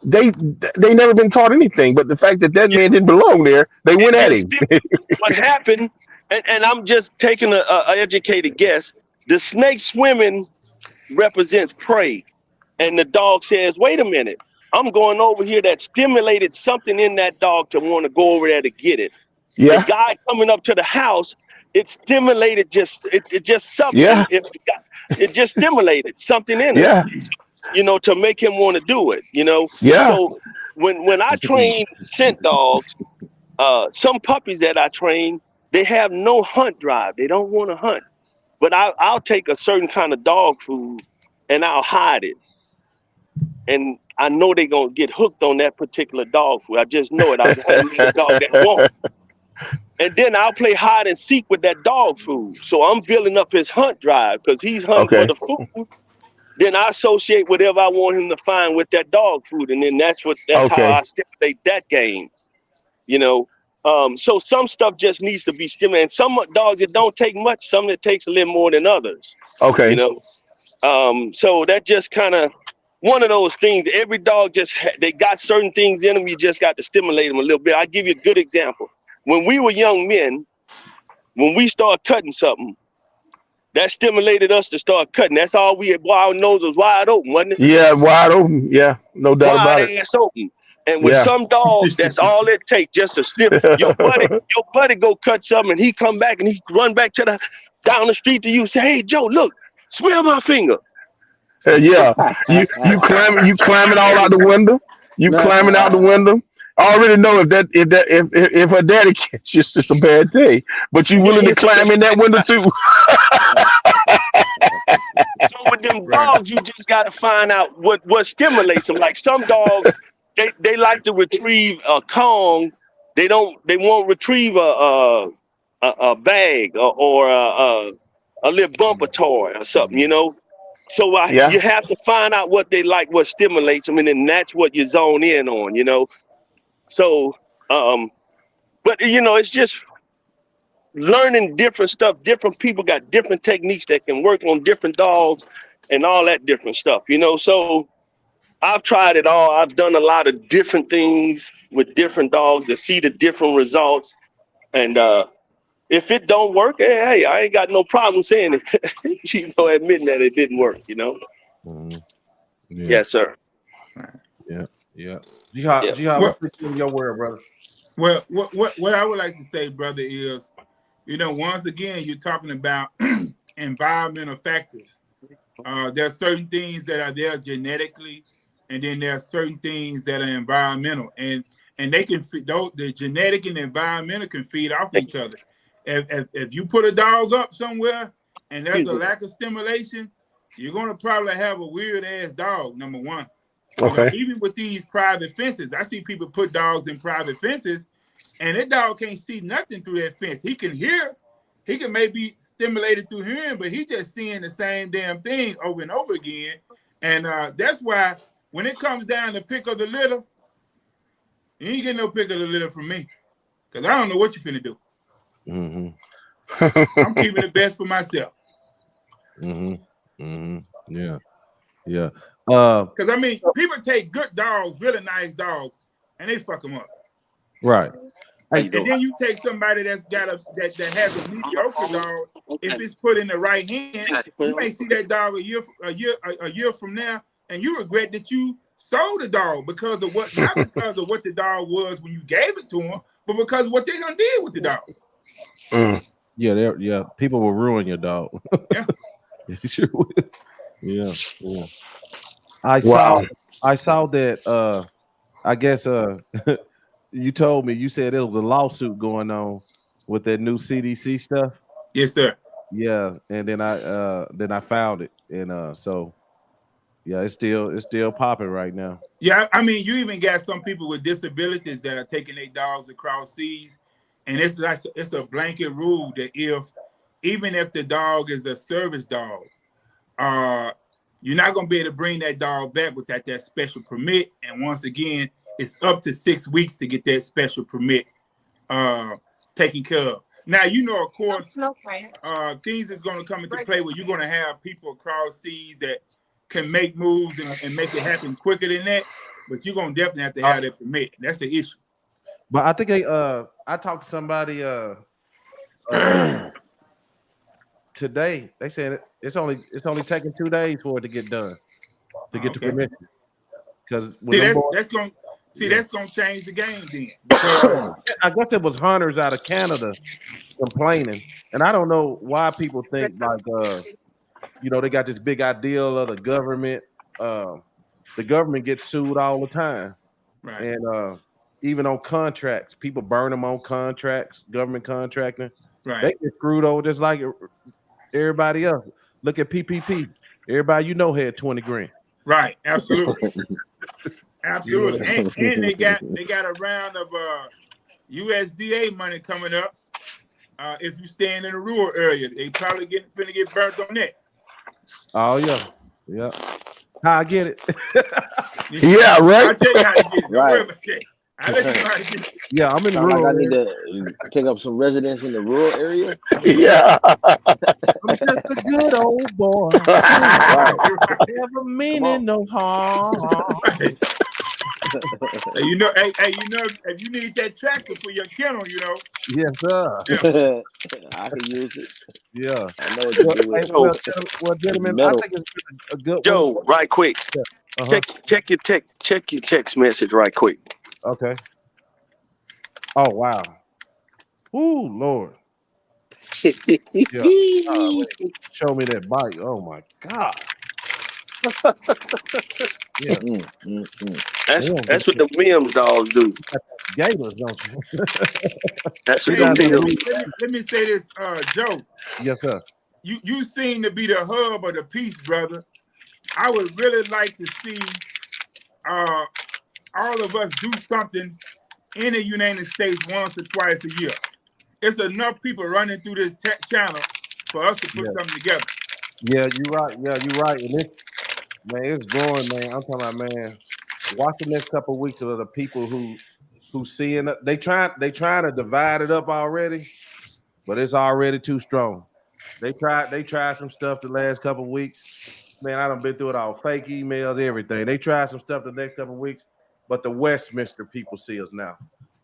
They they never been taught anything. But the fact that that yeah, man didn't belong there, they it went at just him. what happened, and I'm just taking a educated guess. The snake swimming represents prey, and the dog says, "Wait a minute, I'm going over here." That stimulated something in that dog to want to go over there to get it. The Yeah, guy coming up to the house, it stimulated it just something. yeah, It just stimulated something in him, yeah, you know, to make him want to do it. You know, yeah. so when I train scent dogs. Some puppies that I train, they have no hunt drive. They don't want to hunt. But I'll take a certain kind of dog food and I'll hide it. And I know they're going to get hooked on that particular dog food. I just know it. I haven't met a dog that won't. And then I'll play hide and seek with that dog food. So I'm building up his hunt drive because he's hunting for Okay, the food. Then I associate whatever I want him to find with that dog food. And then that's how okay, I stimulate that game. You know. So some stuff just needs to be stimulated. Some dogs, it don't take much. Some it takes a little more than others. You okay, know. So that just kind of one of those things. Every dog they got certain things in them. You just got to stimulate them a little bit. I'll give you a good example. When we were young men, when we started cutting something, that stimulated us to start cutting. That's all we had. Boy, our nose was wide open, wasn't it? yeah, wide open. Yeah, no doubt Wide about it. ass open. And with Yeah, some dogs, that's all it takes just to snip. Your buddy go cut something and he come back and he run back down the street to you and say, "Hey Joe, look, smell my finger." yeah. You climbing all out the window. You climbing out the window. I already know if her daddy catches, it's a bad day. But you Yeah, willing to it's a climb in that window too? So with them Right. dogs, you just got to find out what stimulates them. Like some dogs, they like to retrieve a Kong. They won't retrieve a bag or a little bumper toy or something, you know. So Yeah. you have to find out what they like, what stimulates them, and then that's what you zone in on, you know. So, but you know, it's just learning different stuff. Different people got different techniques that can work on different dogs and all that different stuff, you know. So I've tried it all. I've done a lot of different things with different dogs to see the different results. And if it don't work, hey, I ain't got no problem saying it. You know, admitting that it didn't work, you know. Mhm. Yeah, Yes, sir. yeah, yeah. Jihad, Yeah. Jihad, Well, what's the in your world, brother? what I would like to say, brother, is once again you're talking about environmental factors. There are certain things that are there genetically, and then there are certain things that are environmental, and they can the genetic and the environmental can feed off each other. If you put a dog up somewhere and there's Excuse a me. lack of stimulation, you're gonna probably have a weird ass dog. Number one, Okay. even with these private fences, I see people put dogs in private fences, and that dog can't see nothing through that fence. He can hear. He can maybe stimulated through hearing, but he just seeing the same damn thing over and over again. And that's why when it comes down to pick of the litter, you ain't getting no pick of the litter from me. Because I don't know what you're finna do. Mm-hmm. I'm keeping the best for myself. Mm-hmm. Mm-hmm. Yeah. Yeah. Because, I mean, people take good dogs, really nice dogs, and they fuck them up. Right. How Hey, you And doing? then you take somebody that's got that has a mediocre dog. If it's put in the right hand, you may see that dog a year from now, and you regret that you sold the dog because of what, not because of what the dog was when you gave it to him, but because of what they done did with the dog. Yeah, people will ruin your dog. Yeah. Sure will. Yeah. I Wow. saw that I guess you told me, you said there was a lawsuit going on with that new CDC stuff. Yes, sir. Yeah, and then I found it, and so yeah, it's still popping right now. Yeah, I mean, you even got some people with disabilities that are taking their dogs across seas, and it's a blanket rule that even if the dog is a service dog, you're not gonna be able to bring that dog back without that special permit. And once again, it's up to 6 weeks to get that special permit taken care of. Now, of course, things is gonna come into play where you're gonna have people across seas that can make moves and make it happen quicker than that. But you're gonna definitely have to have that permit. That's the issue. But I think I talked to somebody today. They said it's only taking 2 days for it to get done, to get the permission. Because that's gonna change the game then. Because I guess it was hunters out of Canada complaining, and I don't know why people think like they got this big ideal of the government. The government gets sued all the time, right. And even on contracts, people burn them on contracts, government contracting. Right. They get screwed over just like everybody else. Look at PPP. Everybody had 20 grand. Right. Absolutely. Absolutely. And they got a round of USDA money coming up. If you staying in a rural area, they probably finna get burnt on that. Oh yeah. How I get it? Yeah, right. I'll tell you how to get it. Don't Right. worry about that. I'll let you know how to get it. Yeah, I'm in Sound rural. like I need to take up some residence in the rural area. Yeah. I'm just a good old boy. Right. Never meaning no harm. Hey, if you need that tractor for your kennel, Yes, sir. Yeah. I can use it. Yeah. I know what to do with it. Well, gentlemen, I metal. think it's a good Joe, one. right quick. Yeah. Uh-huh. Check your text message right quick. Okay. Oh wow. Ooh, Lord. Yeah. Show me that bike. Oh my God. Yeah. That's what the Williams dogs do. Gators, don't you? That's what Hey, them let Williams. me say this, Joe. Yes, sir. You seem to be the hub of the piece, brother. I would really like to see all of us do something in the United States once or twice a year. It's enough people running through this channel for us to put something together. Yeah, you're right. And it's growing, man. I'm talking about, man. Watch the next couple of weeks of the people who seeing it. They trying to divide it up already, but it's already too strong. They tried some stuff the last couple of weeks. Man, I done been through it all. Fake emails, everything. They tried some stuff the next couple of weeks, but the Westminster people see us now.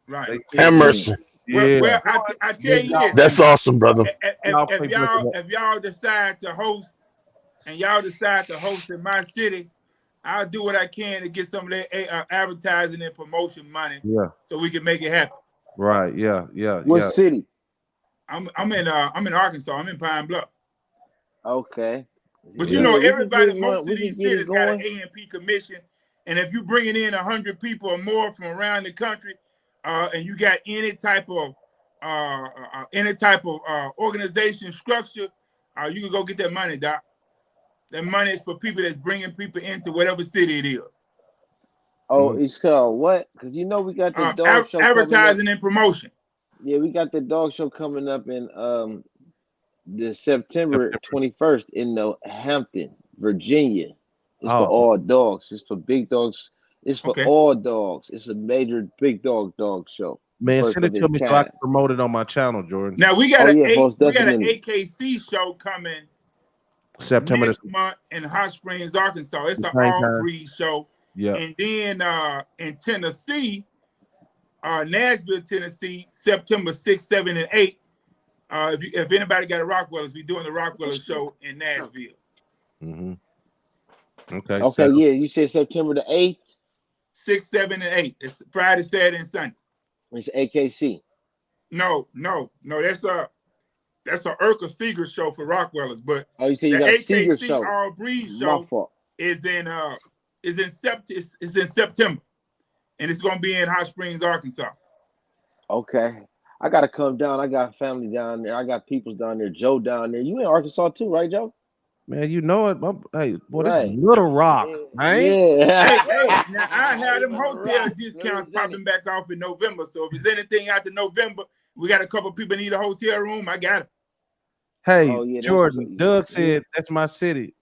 Right. Have mercy. Yeah. Well, I tell you this. That's awesome, brother. If y'all decide to host, and y'all decide to host in my city, I'll do what I can to get some of that advertising and promotion money. Yeah. So we can make it happen. Right. Yeah. What city? I'm in Arkansas. I'm in Pine Bluff. Okay. But everybody, most of these cities got an A&P commission, and if you bringing in 100 people or more from around the country, and you got any type of organization structure, you can go get that money, Doc. That money is for people that's bringing people into whatever city it is. Oh, it's called what? Because we got the dog show advertising and promotion. Yeah, we got the dog show coming up in the September 21st in Hampton, Virginia. It's for all dogs. It's for big dogs. It's for all dogs. It's a major big dog show. Man, send it to me so I can promote it on my channel, Jordan. Now we got an AKC show coming September next month in Hot Springs, Arkansas. It's an all breed show. Yeah. And then in Tennessee, Nashville, Tennessee, September 6th, 7th, and 8th. If anybody got a Rockwellers, we're doing the Rockwellers show in Nashville. Mm-hmm. Okay. Okay, yeah. You said September the 8th? 6, 7, and 8. It's Friday, Saturday, and Sunday. It's AKC. No. That's a Urkel Seeger show for Rockwellers, but Oh, you say you the got a Seeger AKC show. All Breeze My show fault. is in September, and it's gonna be in Hot Springs, Arkansas. Okay. I gotta come down. I got family down there. I got peoples down there. Joe down there. You in Arkansas too, right, Joe? Man, you know it. Hey, boy, this Right. is Little Rock, man. Yeah. Hey, now I had them Little hotel Rock. discounts Represented. popping back off in November. So if there's anything after November, we got a couple people need a hotel room. I got it. Hey, Oh, yeah, Jordan, Doug said that's my city.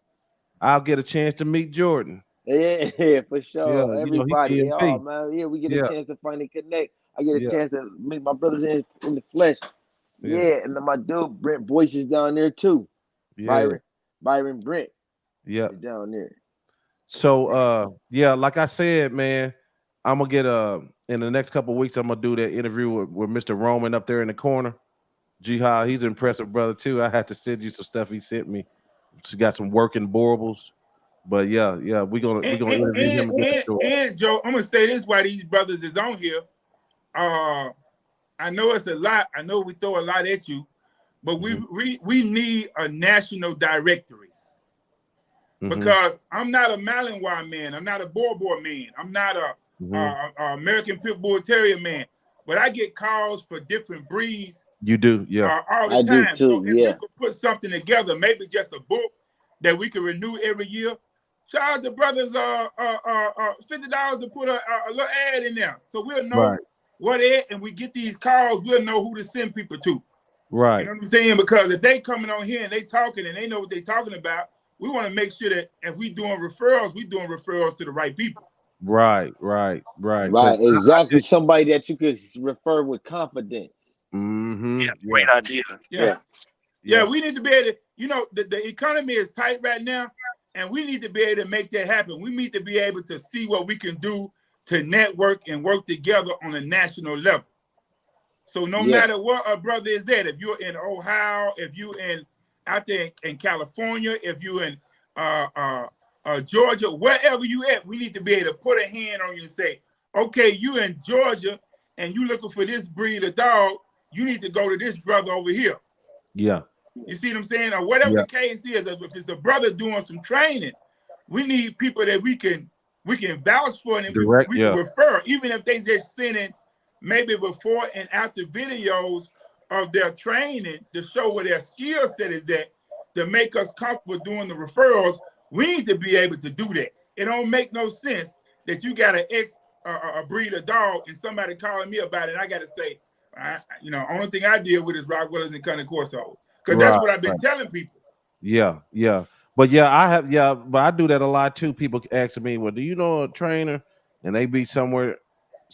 I'll get a chance to meet Jordan. Yeah, for sure. Yeah, you know, Everybody. he Yeah, PNP. oh, man. Yeah, we get Yeah. a chance to finally connect. I get a Yeah. chance to meet my brothers in the flesh. Yeah. Yeah, and then my dude Brent Boyce is down there too. Yeah. Byron Brent. Yeah. is down there. So yeah, like I said, man, I'm gonna get in the next couple of weeks, I'm gonna do that interview with Mr. Roman up there in the corner. Jihad, he's an impressive brother too. I had to send you some stuff he sent me. She got some working baubles. But yeah, we're gonna interview him again. And Joe, I'm gonna say this while these brothers is on here. I know it's a lot. I know we throw a lot at you, but we need a national directory. Because I'm not a Malinois man. I'm not a Boer man. I'm not a American Pit Bull Terrier man. But I get calls for different breeds. You do, yeah. All the I time. do too, So if yeah. we could put something together, maybe just a book that we can renew every year. Shout out to brothers, $50 to put a little ad in there. So we'll know what ad, and we get these calls, we'll know who to send people to. Right. You know what I'm saying? Because if they coming on here and they talking and they know what they talking about, we want to make sure that if we doing referrals, we doing referrals to the right people. Right. Right, exactly. Somebody that you could refer with confidence. Yeah, great idea. Yeah, we need to be able to, you know, the economy is tight right now, and we need to be able to make that happen. We need to be able to see what we can do to network and work together on a national level. So no matter what a brother is at, if you're in Ohio, if you're out there in California, if you're in Georgia, wherever you at, we need to be able to put a hand on you and say, okay, you in Georgia and you looking for this breed of dog, you need to go to this brother over here. Yeah. You see what I'm saying? Or whatever the case is, if it's a brother doing some training, we need people that we can vouch for and we can refer, even if they just sending maybe before and after videos of their training to show where their skill set is at, to make us comfortable doing the referrals. We need to be able to do that. It don't make no sense that you got a breed of dog and somebody calling me about it, and I got to say, only thing I deal with is Rockwellers and Cunning Corso. Because that's what I've been telling people. Yeah. But but I do that a lot too. People asking me, well, do you know a trainer? And they be somewhere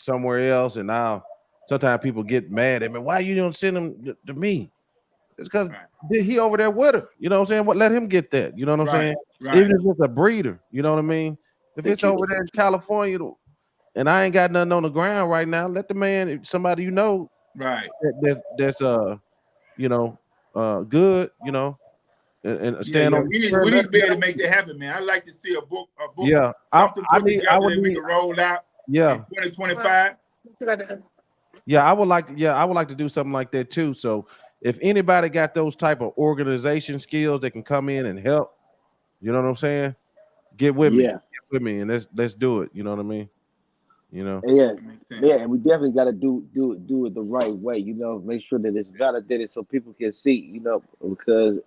else, and now sometimes people get mad at me. Why you don't send them to me? It's because he over there with her. You know what I'm saying? What, let him get that. You know what I'm saying? Right. Even if it's a breeder, you know what I mean? If it's over there in California and I ain't got nothing on the ground right now, let the man, somebody you know, that's good, and stand on. We need to be able to make that happen, man. I'd like to see a book, Yeah, something put together that we can roll out. Yeah, in 2025. Yeah, I would like to do something like that too. So if anybody got those type of organization skills that can come in and help, you know what I'm saying? Get with me. Get with me, and let's do it. You know what I mean? And we definitely got to do it the right way. Make sure that it's validated so people can see. Because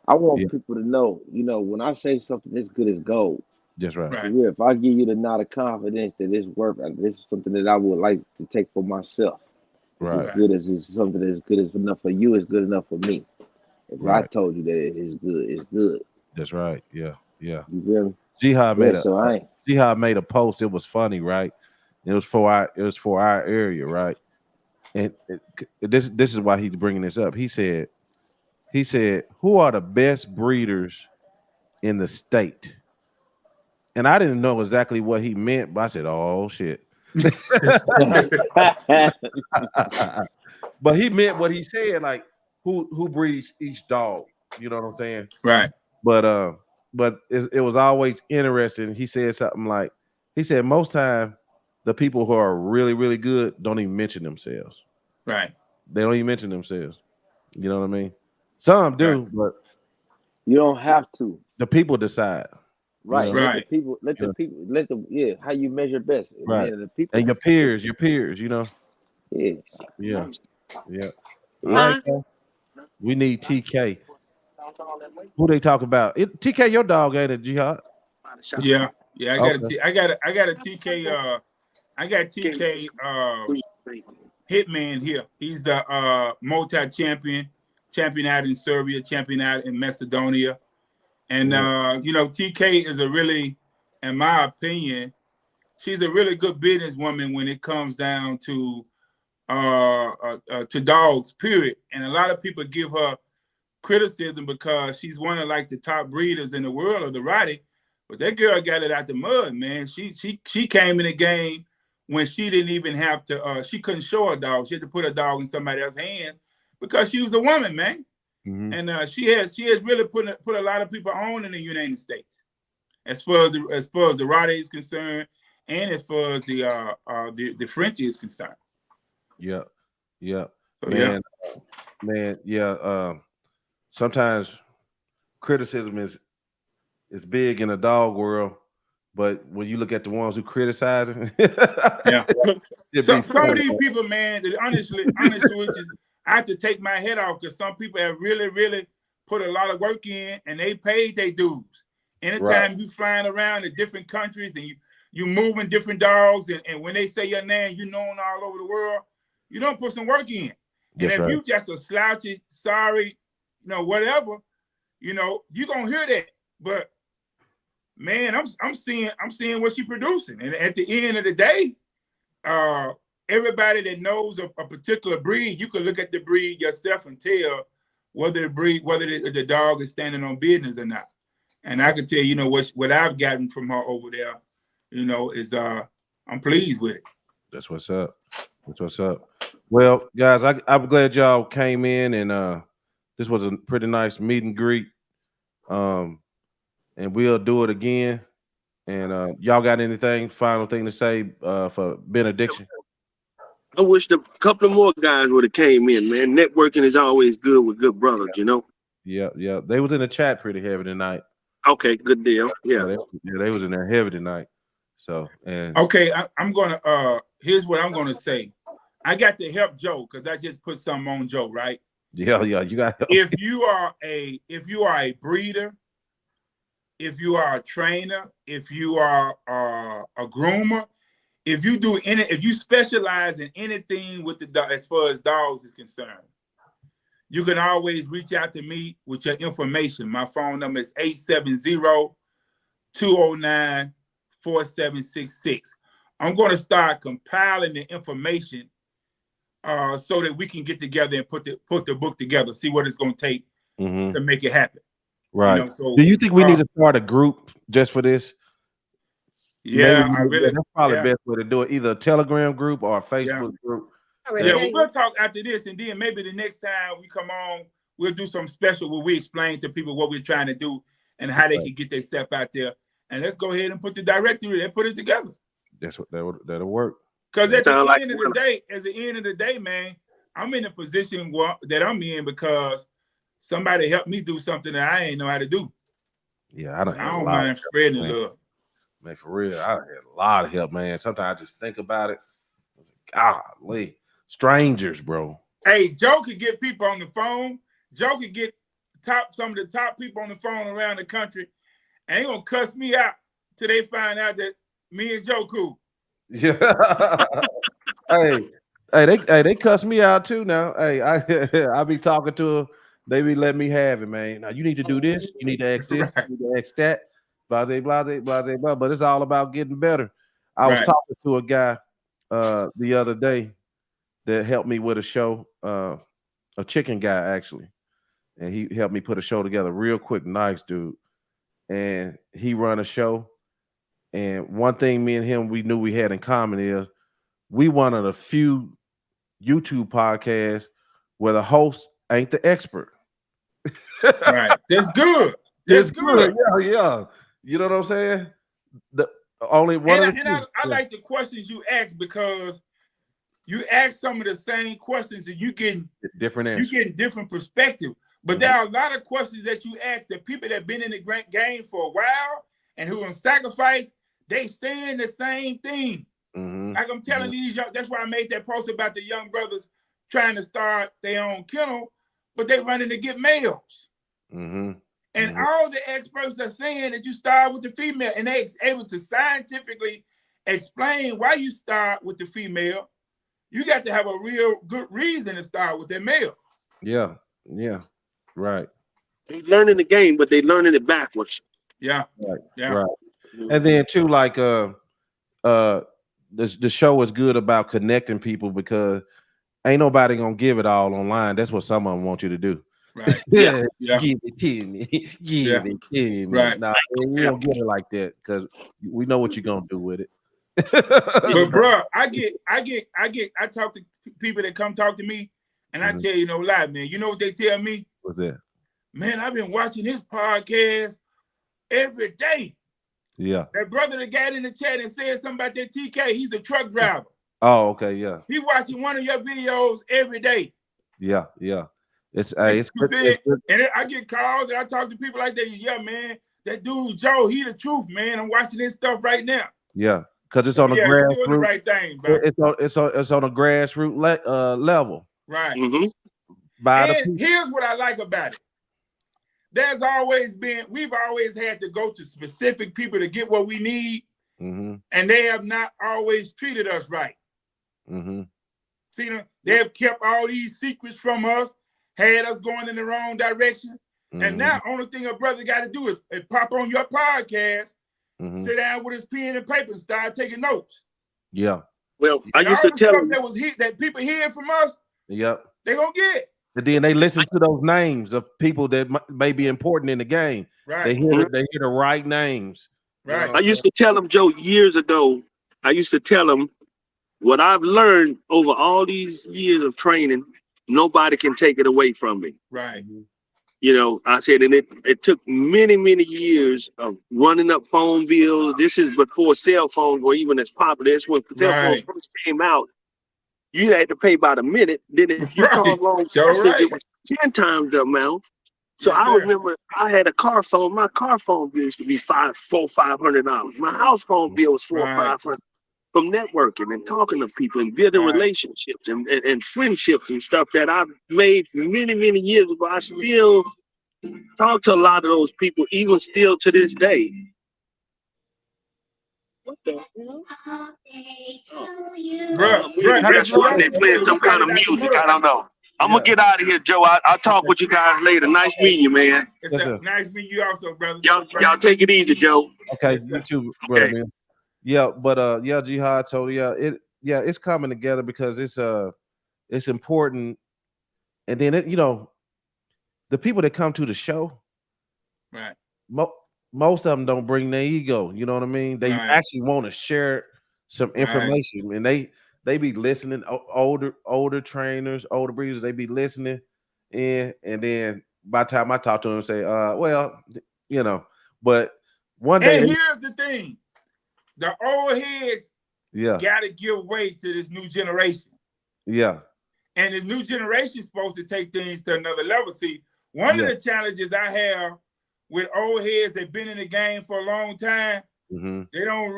I want people to know. When I say something, it's good as gold. That's right. If I give you the nod of confidence that it's worth, this is something that I would like to take for myself. It's as good as it's something that's good as enough for you. It's good enough for me. If I told you that it's good, it's good. That's right. Yeah. You feel me? Jihad made a post. It was funny, right? It was for our area, right? And this is why he's bringing this up. He said, who are the best breeders in the state? And I didn't know exactly what he meant, but I said, oh shit. But he meant what he said, like who breeds each dog. You know what I'm saying? Right. But it was always interesting. He said something like, he said most time the people who are really, really good don't even mention themselves. Right. They don't even mention themselves. You know what I mean? Some do, Right. but You don't have to. the people decide. You Right. know, Let the Right. people. How you measure best. right? Man, the people. And your peers. You know, Yeah. yeah, yeah. All Yeah. right, man. We need TK. Who they talk about? TK, your dog ain't it, Jihad? Yeah. Yeah. Okay. I got a TK. I got TK. Hitman here. He's a multi-champion, champion out in Serbia, champion out in Macedonia, and TK is a really, in my opinion, she's a really good businesswoman when it comes down to dogs. Period. And a lot of people give her criticism because she's one of like the top breeders in the world of the Rottie, but that girl got it out the mud, man. She came in the game when she didn't even have to. She couldn't show a dog. She had to put a dog in somebody else's hand because she was a woman, man. Mm-hmm. And she has really put a lot of people on in the United States, as far as the Rottie is concerned, and as far as the Frenchie is concerned. Yeah, yeah, So, man, yeah. Sometimes criticism is big in the dog world, but when you look at the ones who criticize it, yeah. Some of these man. people, man, that honestly, with you, I have to take my head off because some people have really, really put a lot of work in and they paid their dues. Anytime you flying around to different countries and you moving different dogs, and when they say your name, you known all over the world, you don't put some work in. And if you just a slouchy, sorry, whatever, you're gonna hear that. But man, I'm seeing what she's producing. And at the end of the day, everybody that knows a particular breed, you can look at the breed yourself and tell whether the dog is standing on business or not. And I can tell you, what I've gotten from her over there, is I'm pleased with it. That's what's up. Well, guys, I'm glad y'all came in, and this was a pretty nice meet and greet. And we'll do it again. And y'all got anything final thing to say for benediction? I wish a couple of more guys would have came in, man. Networking is always good with good brothers, Yeah. They was in the chat pretty heavy tonight. Okay, good deal. Yeah. They was in there heavy tonight. So okay, I'm gonna here's what I'm gonna say. I got to help Joe because I just put something on Joe, right? Yeah, you got help. If you are a breeder, if you are a trainer, if you are a groomer, if you specialize in anything with the dog as far as dogs is concerned, you can always reach out to me with your information. My phone number is 870-209-4766. I'm going to start compiling the information so that we can get together and put the book together, see what it's going to take to make it happen. Right. So, do you think we need to start a group just for this? Yeah, that's probably the best way to do it. Either a Telegram group or a Facebook group. Yeah, we'll talk after this, and then maybe the next time we come on, we'll do something special where we explain to people what we're trying to do and how they can get themselves out there. And let's go ahead and put the directory and put it together. That's what that'll work. Because at the end of the day, man, I'm in a position that I'm in because somebody helped me do something that I ain't know how to do. Yeah, I don't mind spreading the love. Man, for real, I had a lot of help, man. Sometimes I just think about it. Golly, strangers, bro. Hey, Joe could get people on the phone. Joe could get some of the top people on the phone around the country, and they gonna cuss me out till they find out that me and Joe cool. Yeah. They cuss me out too now. Hey, I be talking to them. They be letting me have it, man. Now you need to do this. You need to ask this. Right. You need to ask that. Blase, blah. But it's all about getting better. I was talking to a guy the other day that helped me with a show, a chicken guy actually, and he helped me put a show together real quick. Nice dude, and he run a show. And one thing me and him we knew we had in common is we one of the few YouTube podcasts where the host ain't the expert. Right, that's good. That's good. Yeah. You know what I'm saying? Only one And of the I like the questions you ask because you ask some of the same questions and you getting different answers. You getting different perspective. But there are a lot of questions that you ask that people that been in the game for a while and who gonna sacrifice, they saying the same thing. Like I'm telling these young, that's why I made that post about the young brothers trying to start their own kennel, but they running to get males. And all the experts are saying that you start with the female, and they able to scientifically explain why you start with the female. You got to have a real good reason to start with that male. Yeah, right. They learning the game, but they learning it backwards. Yeah, right. And then too, like the show is good about connecting people because ain't nobody gonna give it all online. That's what some of them want you to do. Right. Yeah. Yeah. Give it to me. Give it to me. Right. Nah, you don't get it like that because we know what you're gonna do with it. But bro, I talk to people that come talk to me, and I tell you no lie, man. You know what they tell me? What's that? Man, I've been watching his podcast every day. Yeah. That brother that got in the chat and said something about that TK, he's a truck driver. Oh, okay, yeah. He watching one of your videos every day. Yeah. It's good. And I get calls and I talk to people like that. Yeah, man, that dude Joe, he the truth, man. I'm watching this stuff right now. Yeah, because it's on a grassroots. Doing the right thing, bro. It's on a grassroots level. Right. And here's what I like about it. There's always been, we've always had to go to specific people to get what we need, and they have not always treated us right. See, they have kept all these secrets from us, had us going in the wrong direction, and now only thing a brother got to do is pop on your podcast, sit down with his pen and paper, and start taking notes. Yeah. Well, I used to tell them that people hear from us. Yep. They gonna get. And then they listen to those names of people that may be important in the game. Right. They hear the right names. Right. I used to tell them, Joe, years ago, I used to tell them what I've learned over all these years of training, nobody can take it away from me. Right. You know, I said, and it took many, many years of running up phone bills. This is before cell phones were even as popular. That's when cell phones first came out. You had to pay about a minute. Then if you called long distance, it was 10 times the amount. So I remember I had a car phone. My car phone bill used to be $500. My house phone bill was $400 or $500 from networking and talking to people and building relationships and friendships and stuff that I've made many, many years ago. I still talk to a lot of those people, even still to this day. What the hell? Bro, they're playing some kind of music. I don't know. I'm gonna get out of here, Joe. I'll talk with you guys later. Nice meeting you, man. Nice meeting you also, brother. Y'all take it easy, Joe. Okay, you too, brother. Okay. Man. Yeah, but Jihad told it's coming together because it's important, and then the people that come to the show, right? Most of them don't bring their ego. You know what I mean? They actually want to share some information, and they be listening. Older trainers, older breeders, they be listening, and then by the time I talk to them, say, but one day. And here's the thing: the old heads, got to give way to this new generation. Yeah, and this new generation is supposed to take things to another level. See, one of the challenges I have with old heads that been in the game for a long time, they don't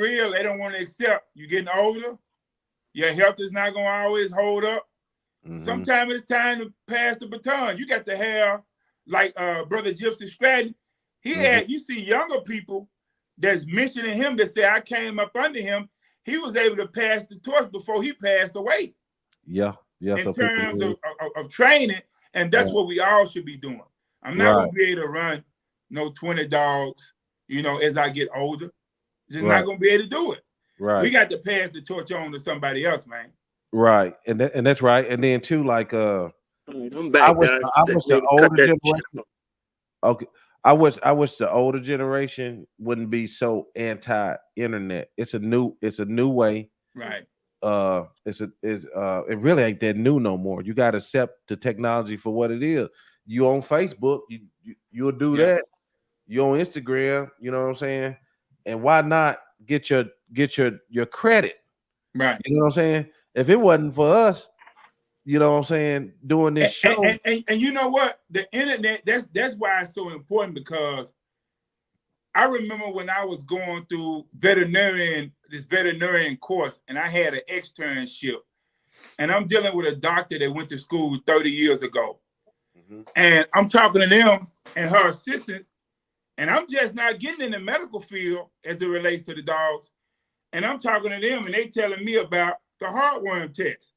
want to accept you getting older. Your health is not going to always hold up. Sometimes it's time to pass the baton. You got to have, like Brother Gypsy Stratton, he had, you see younger people that's mentioning him that say, I came up under him. He was able to pass the torch before he passed away. Yeah. In terms of training, and that's what we all should be doing. I'm not going to be able to run no 20 dogs, as I get older. Just not going to be able to do it. Right. We got to pass the torch on to somebody else, man. Right. And that's right. And then too, like I'm back, I wish the older generation. Okay. I wish the older generation wouldn't be so anti-internet. It's a new way. Right. It really ain't that new no more. You got to accept the technology for what it is. You on Facebook, you'll do that. You on Instagram, you know what I'm saying? And why not get your credit. Right. You know what I'm saying? If it wasn't for us, you know what I'm saying, doing this show. And you know what? The internet, that's why it's so important, because I remember when I was going through this veterinarian course, and I had an externship, and I'm dealing with a doctor that went to school 30 years ago. And I'm talking to them and her assistants, and I'm just not getting in the medical field as it relates to the dogs. And I'm talking to them, and they telling me about the heartworm test.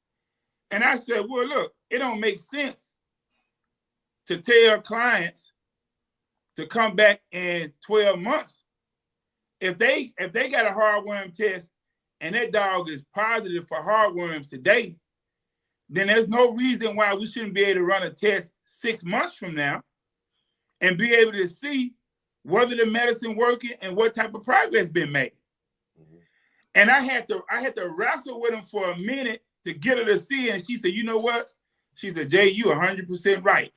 And I said, well, look, it don't make sense to tell clients to come back in 12 months. If they got a heartworm test and that dog is positive for heartworms today, then there's no reason why we shouldn't be able to run a test 6 months from now and be able to see whether the medicine working and what type of progress been made. And I had to wrestle with him for a minute to get her to see it. And she said, you know what? She said, Jay, you 100% right.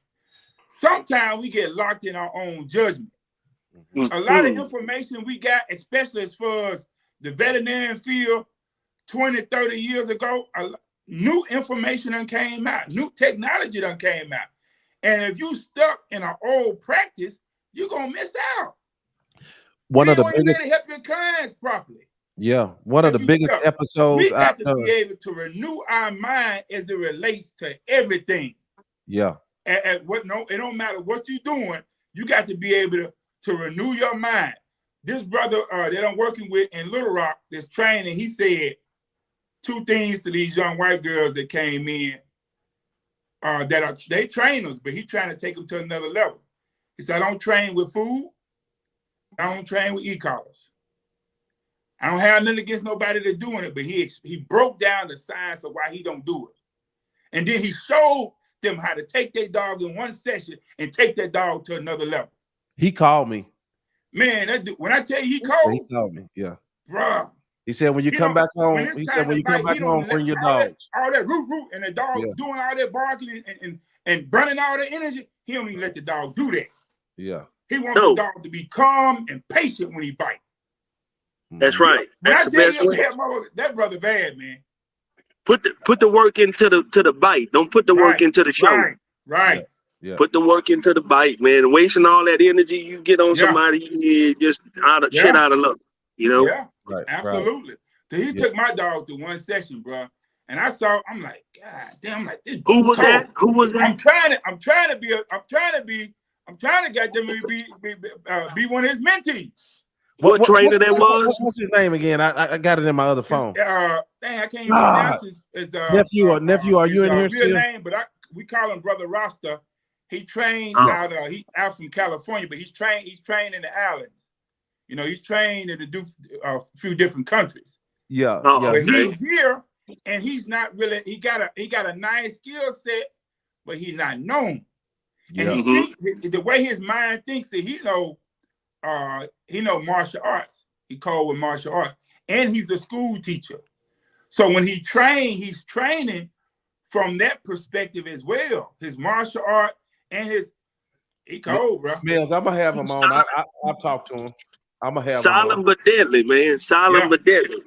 Sometimes we get locked in our own judgment. A lot of information we got, especially as far as the veterinarian field 20, 30 years ago, new information done came out. New technology done came out. And if you stuck in an old practice, you're going to miss out. One of the biggest, to help your clients properly. Yeah, one of the biggest episodes. We got to be able to renew our mind as it relates to everything. Yeah. It don't matter what you're doing. You got to be able to renew your mind. This brother that I'm working with in Little Rock, this training, he said 2 things to these young white girls that came in they trainers, but he trying to take them to another level. He said, I don't train with food. I don't train with e-collars. I don't have nothing against nobody that's doing it, but he broke down the science of why he don't do it. And then he showed them how to take their dog in one session and take that dog to another level. He called me. Man, when I tell you he called me, yeah. Bruh. He said, when you come back home, he said, when you come back home, bring your dog. All that root, and the dog doing all that barking and burning all that energy, he don't even let the dog do that. Yeah. He wants the dog to be calm and patient when he bites. That's right. That's the best way. That brother bad, man. Put the work into the bite. Don't put the work into the show. Right. Yeah. Put the work into the bite, man. Wasting all that energy you get on somebody, you just shit out of luck. You know? Yeah. Right. Absolutely. So he took my dog to one session, bro. And I'm like, God damn, like this. Who was that? Who was that? I'm trying to get them to be one of his mentees. What trainer that was? What's his name again? I got it in my other phone. I can't even pronounce his nephew. Are you in here still? Name, but we call him Brother Rasta. He trained out from California, but he's trained in the islands. You know, he's trained to do a few different countries. Yeah. But he's here, and he's not really. He got a nice skill set, but he's not known. Yeah. And the way his mind thinks that he know martial arts. He called with martial arts, and he's a school teacher. So when he's training from that perspective as well. His martial art and he cold, bro. Mills, I'm gonna have him on. I'll talk to him. I'm gonna have silent but deadly, man. Silent but deadly.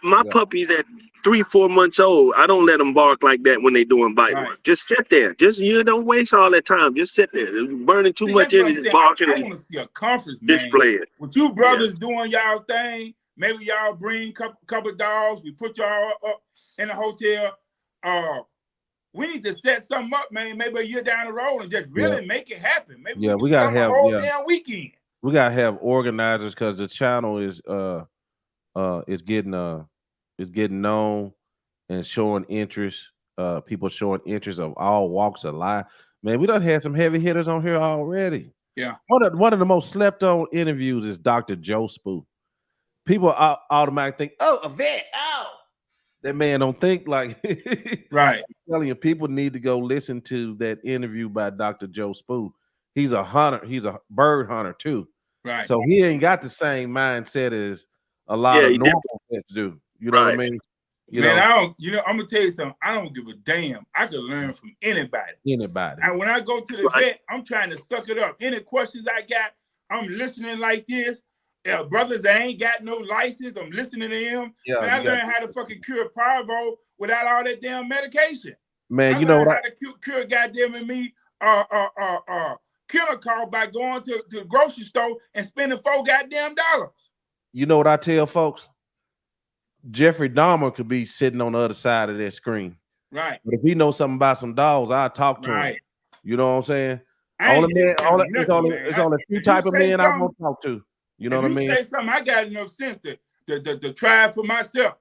My puppy's at 3-4 months old. I don't let them bark like that when they doing bite work. Just sit there. You don't waste all that time. Just sit there. You're burning too much energy barking. I want to see a conference, man. Display it. With you brothers doing y'all thing, maybe y'all bring couple of dogs. We put y'all up in a hotel. We need to set something up, man. Maybe a year down the road and just really make it happen. Maybe we gotta have a whole damn weekend. We gotta have organizers because the channel is getting known and showing interest. People showing interest of all walks of life. Man, we done had some heavy hitters on here already. Yeah. One of the most slept on interviews is Dr. Joe Spoo. People automatically think, oh, a vet. Oh, that man don't think like right. I'm telling you, people need to go listen to that interview by Dr. Joe Spoo. He's a hunter. He's a bird hunter too. Right. So he ain't got the same mindset as a lot of normal vets do. You know what I mean? I'm gonna tell you something. I don't give a damn. I can learn from anybody. And when I go to the vet, I'm trying to suck it up. Any questions I got, I'm listening like this. brothers that ain't got no license. I'm listening to them. Yeah, And I learned how to fucking cure parvo without all that damn medication. Man, I you know learned what? how to cure goddamn me killer call by going to the grocery store and spending $4 goddamn. You know what I tell folks? Jeffrey Dahmer could be sitting on the other side of that screen. Right. But if he knows something about some dogs, I'll talk to him. You know what I'm saying? It's only a few type of men I won't talk to. You know what I mean? Say something, I got enough sense to try it for myself.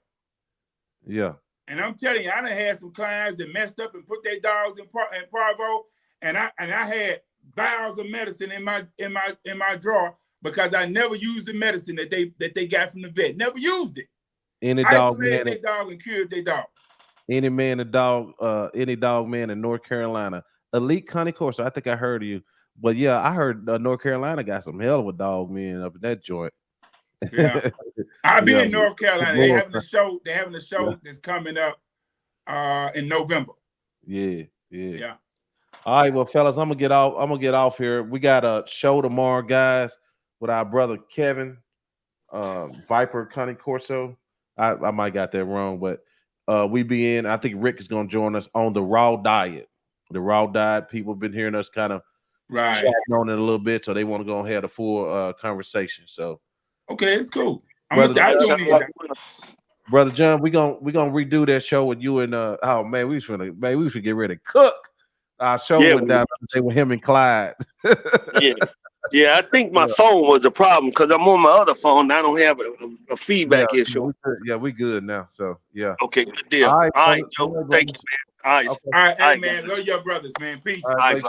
Yeah. And I'm telling you, I done had some clients that messed up and put their dogs in parvo, and I had vials of medicine in my drawer because I never used the medicine that they got from the vet. Never used it. Any dog man, their dog and cured their dog. Any dog man in North Carolina, Elite Connie Corso. I think I heard of you, but yeah, I heard North Carolina got some hell of a dog man up in that joint. Yeah, I'll be in North Carolina. They having a show. That's coming up in November. Yeah. All right, well, fellas, I'm gonna get off here. We got a show tomorrow, guys, with our brother Kevin, Viper Connie Corso. I might got that wrong, but we be in. I think Rick is gonna join us on the raw diet. The raw diet. People have been hearing us kind of chatting on it a little bit, so they want to go and have a full conversation. So okay, it's cool. Brother John, we gonna redo that show with you and oh man, we should get ready to cook. Our show went down with him and Clyde. Yeah, I think my phone was a problem because I'm on my other phone. And I don't have a feedback issue. We good now. So yeah. Okay, good deal. All right, Joe. Thank you, man. All right, man. Love your brothers, man. Peace. All right.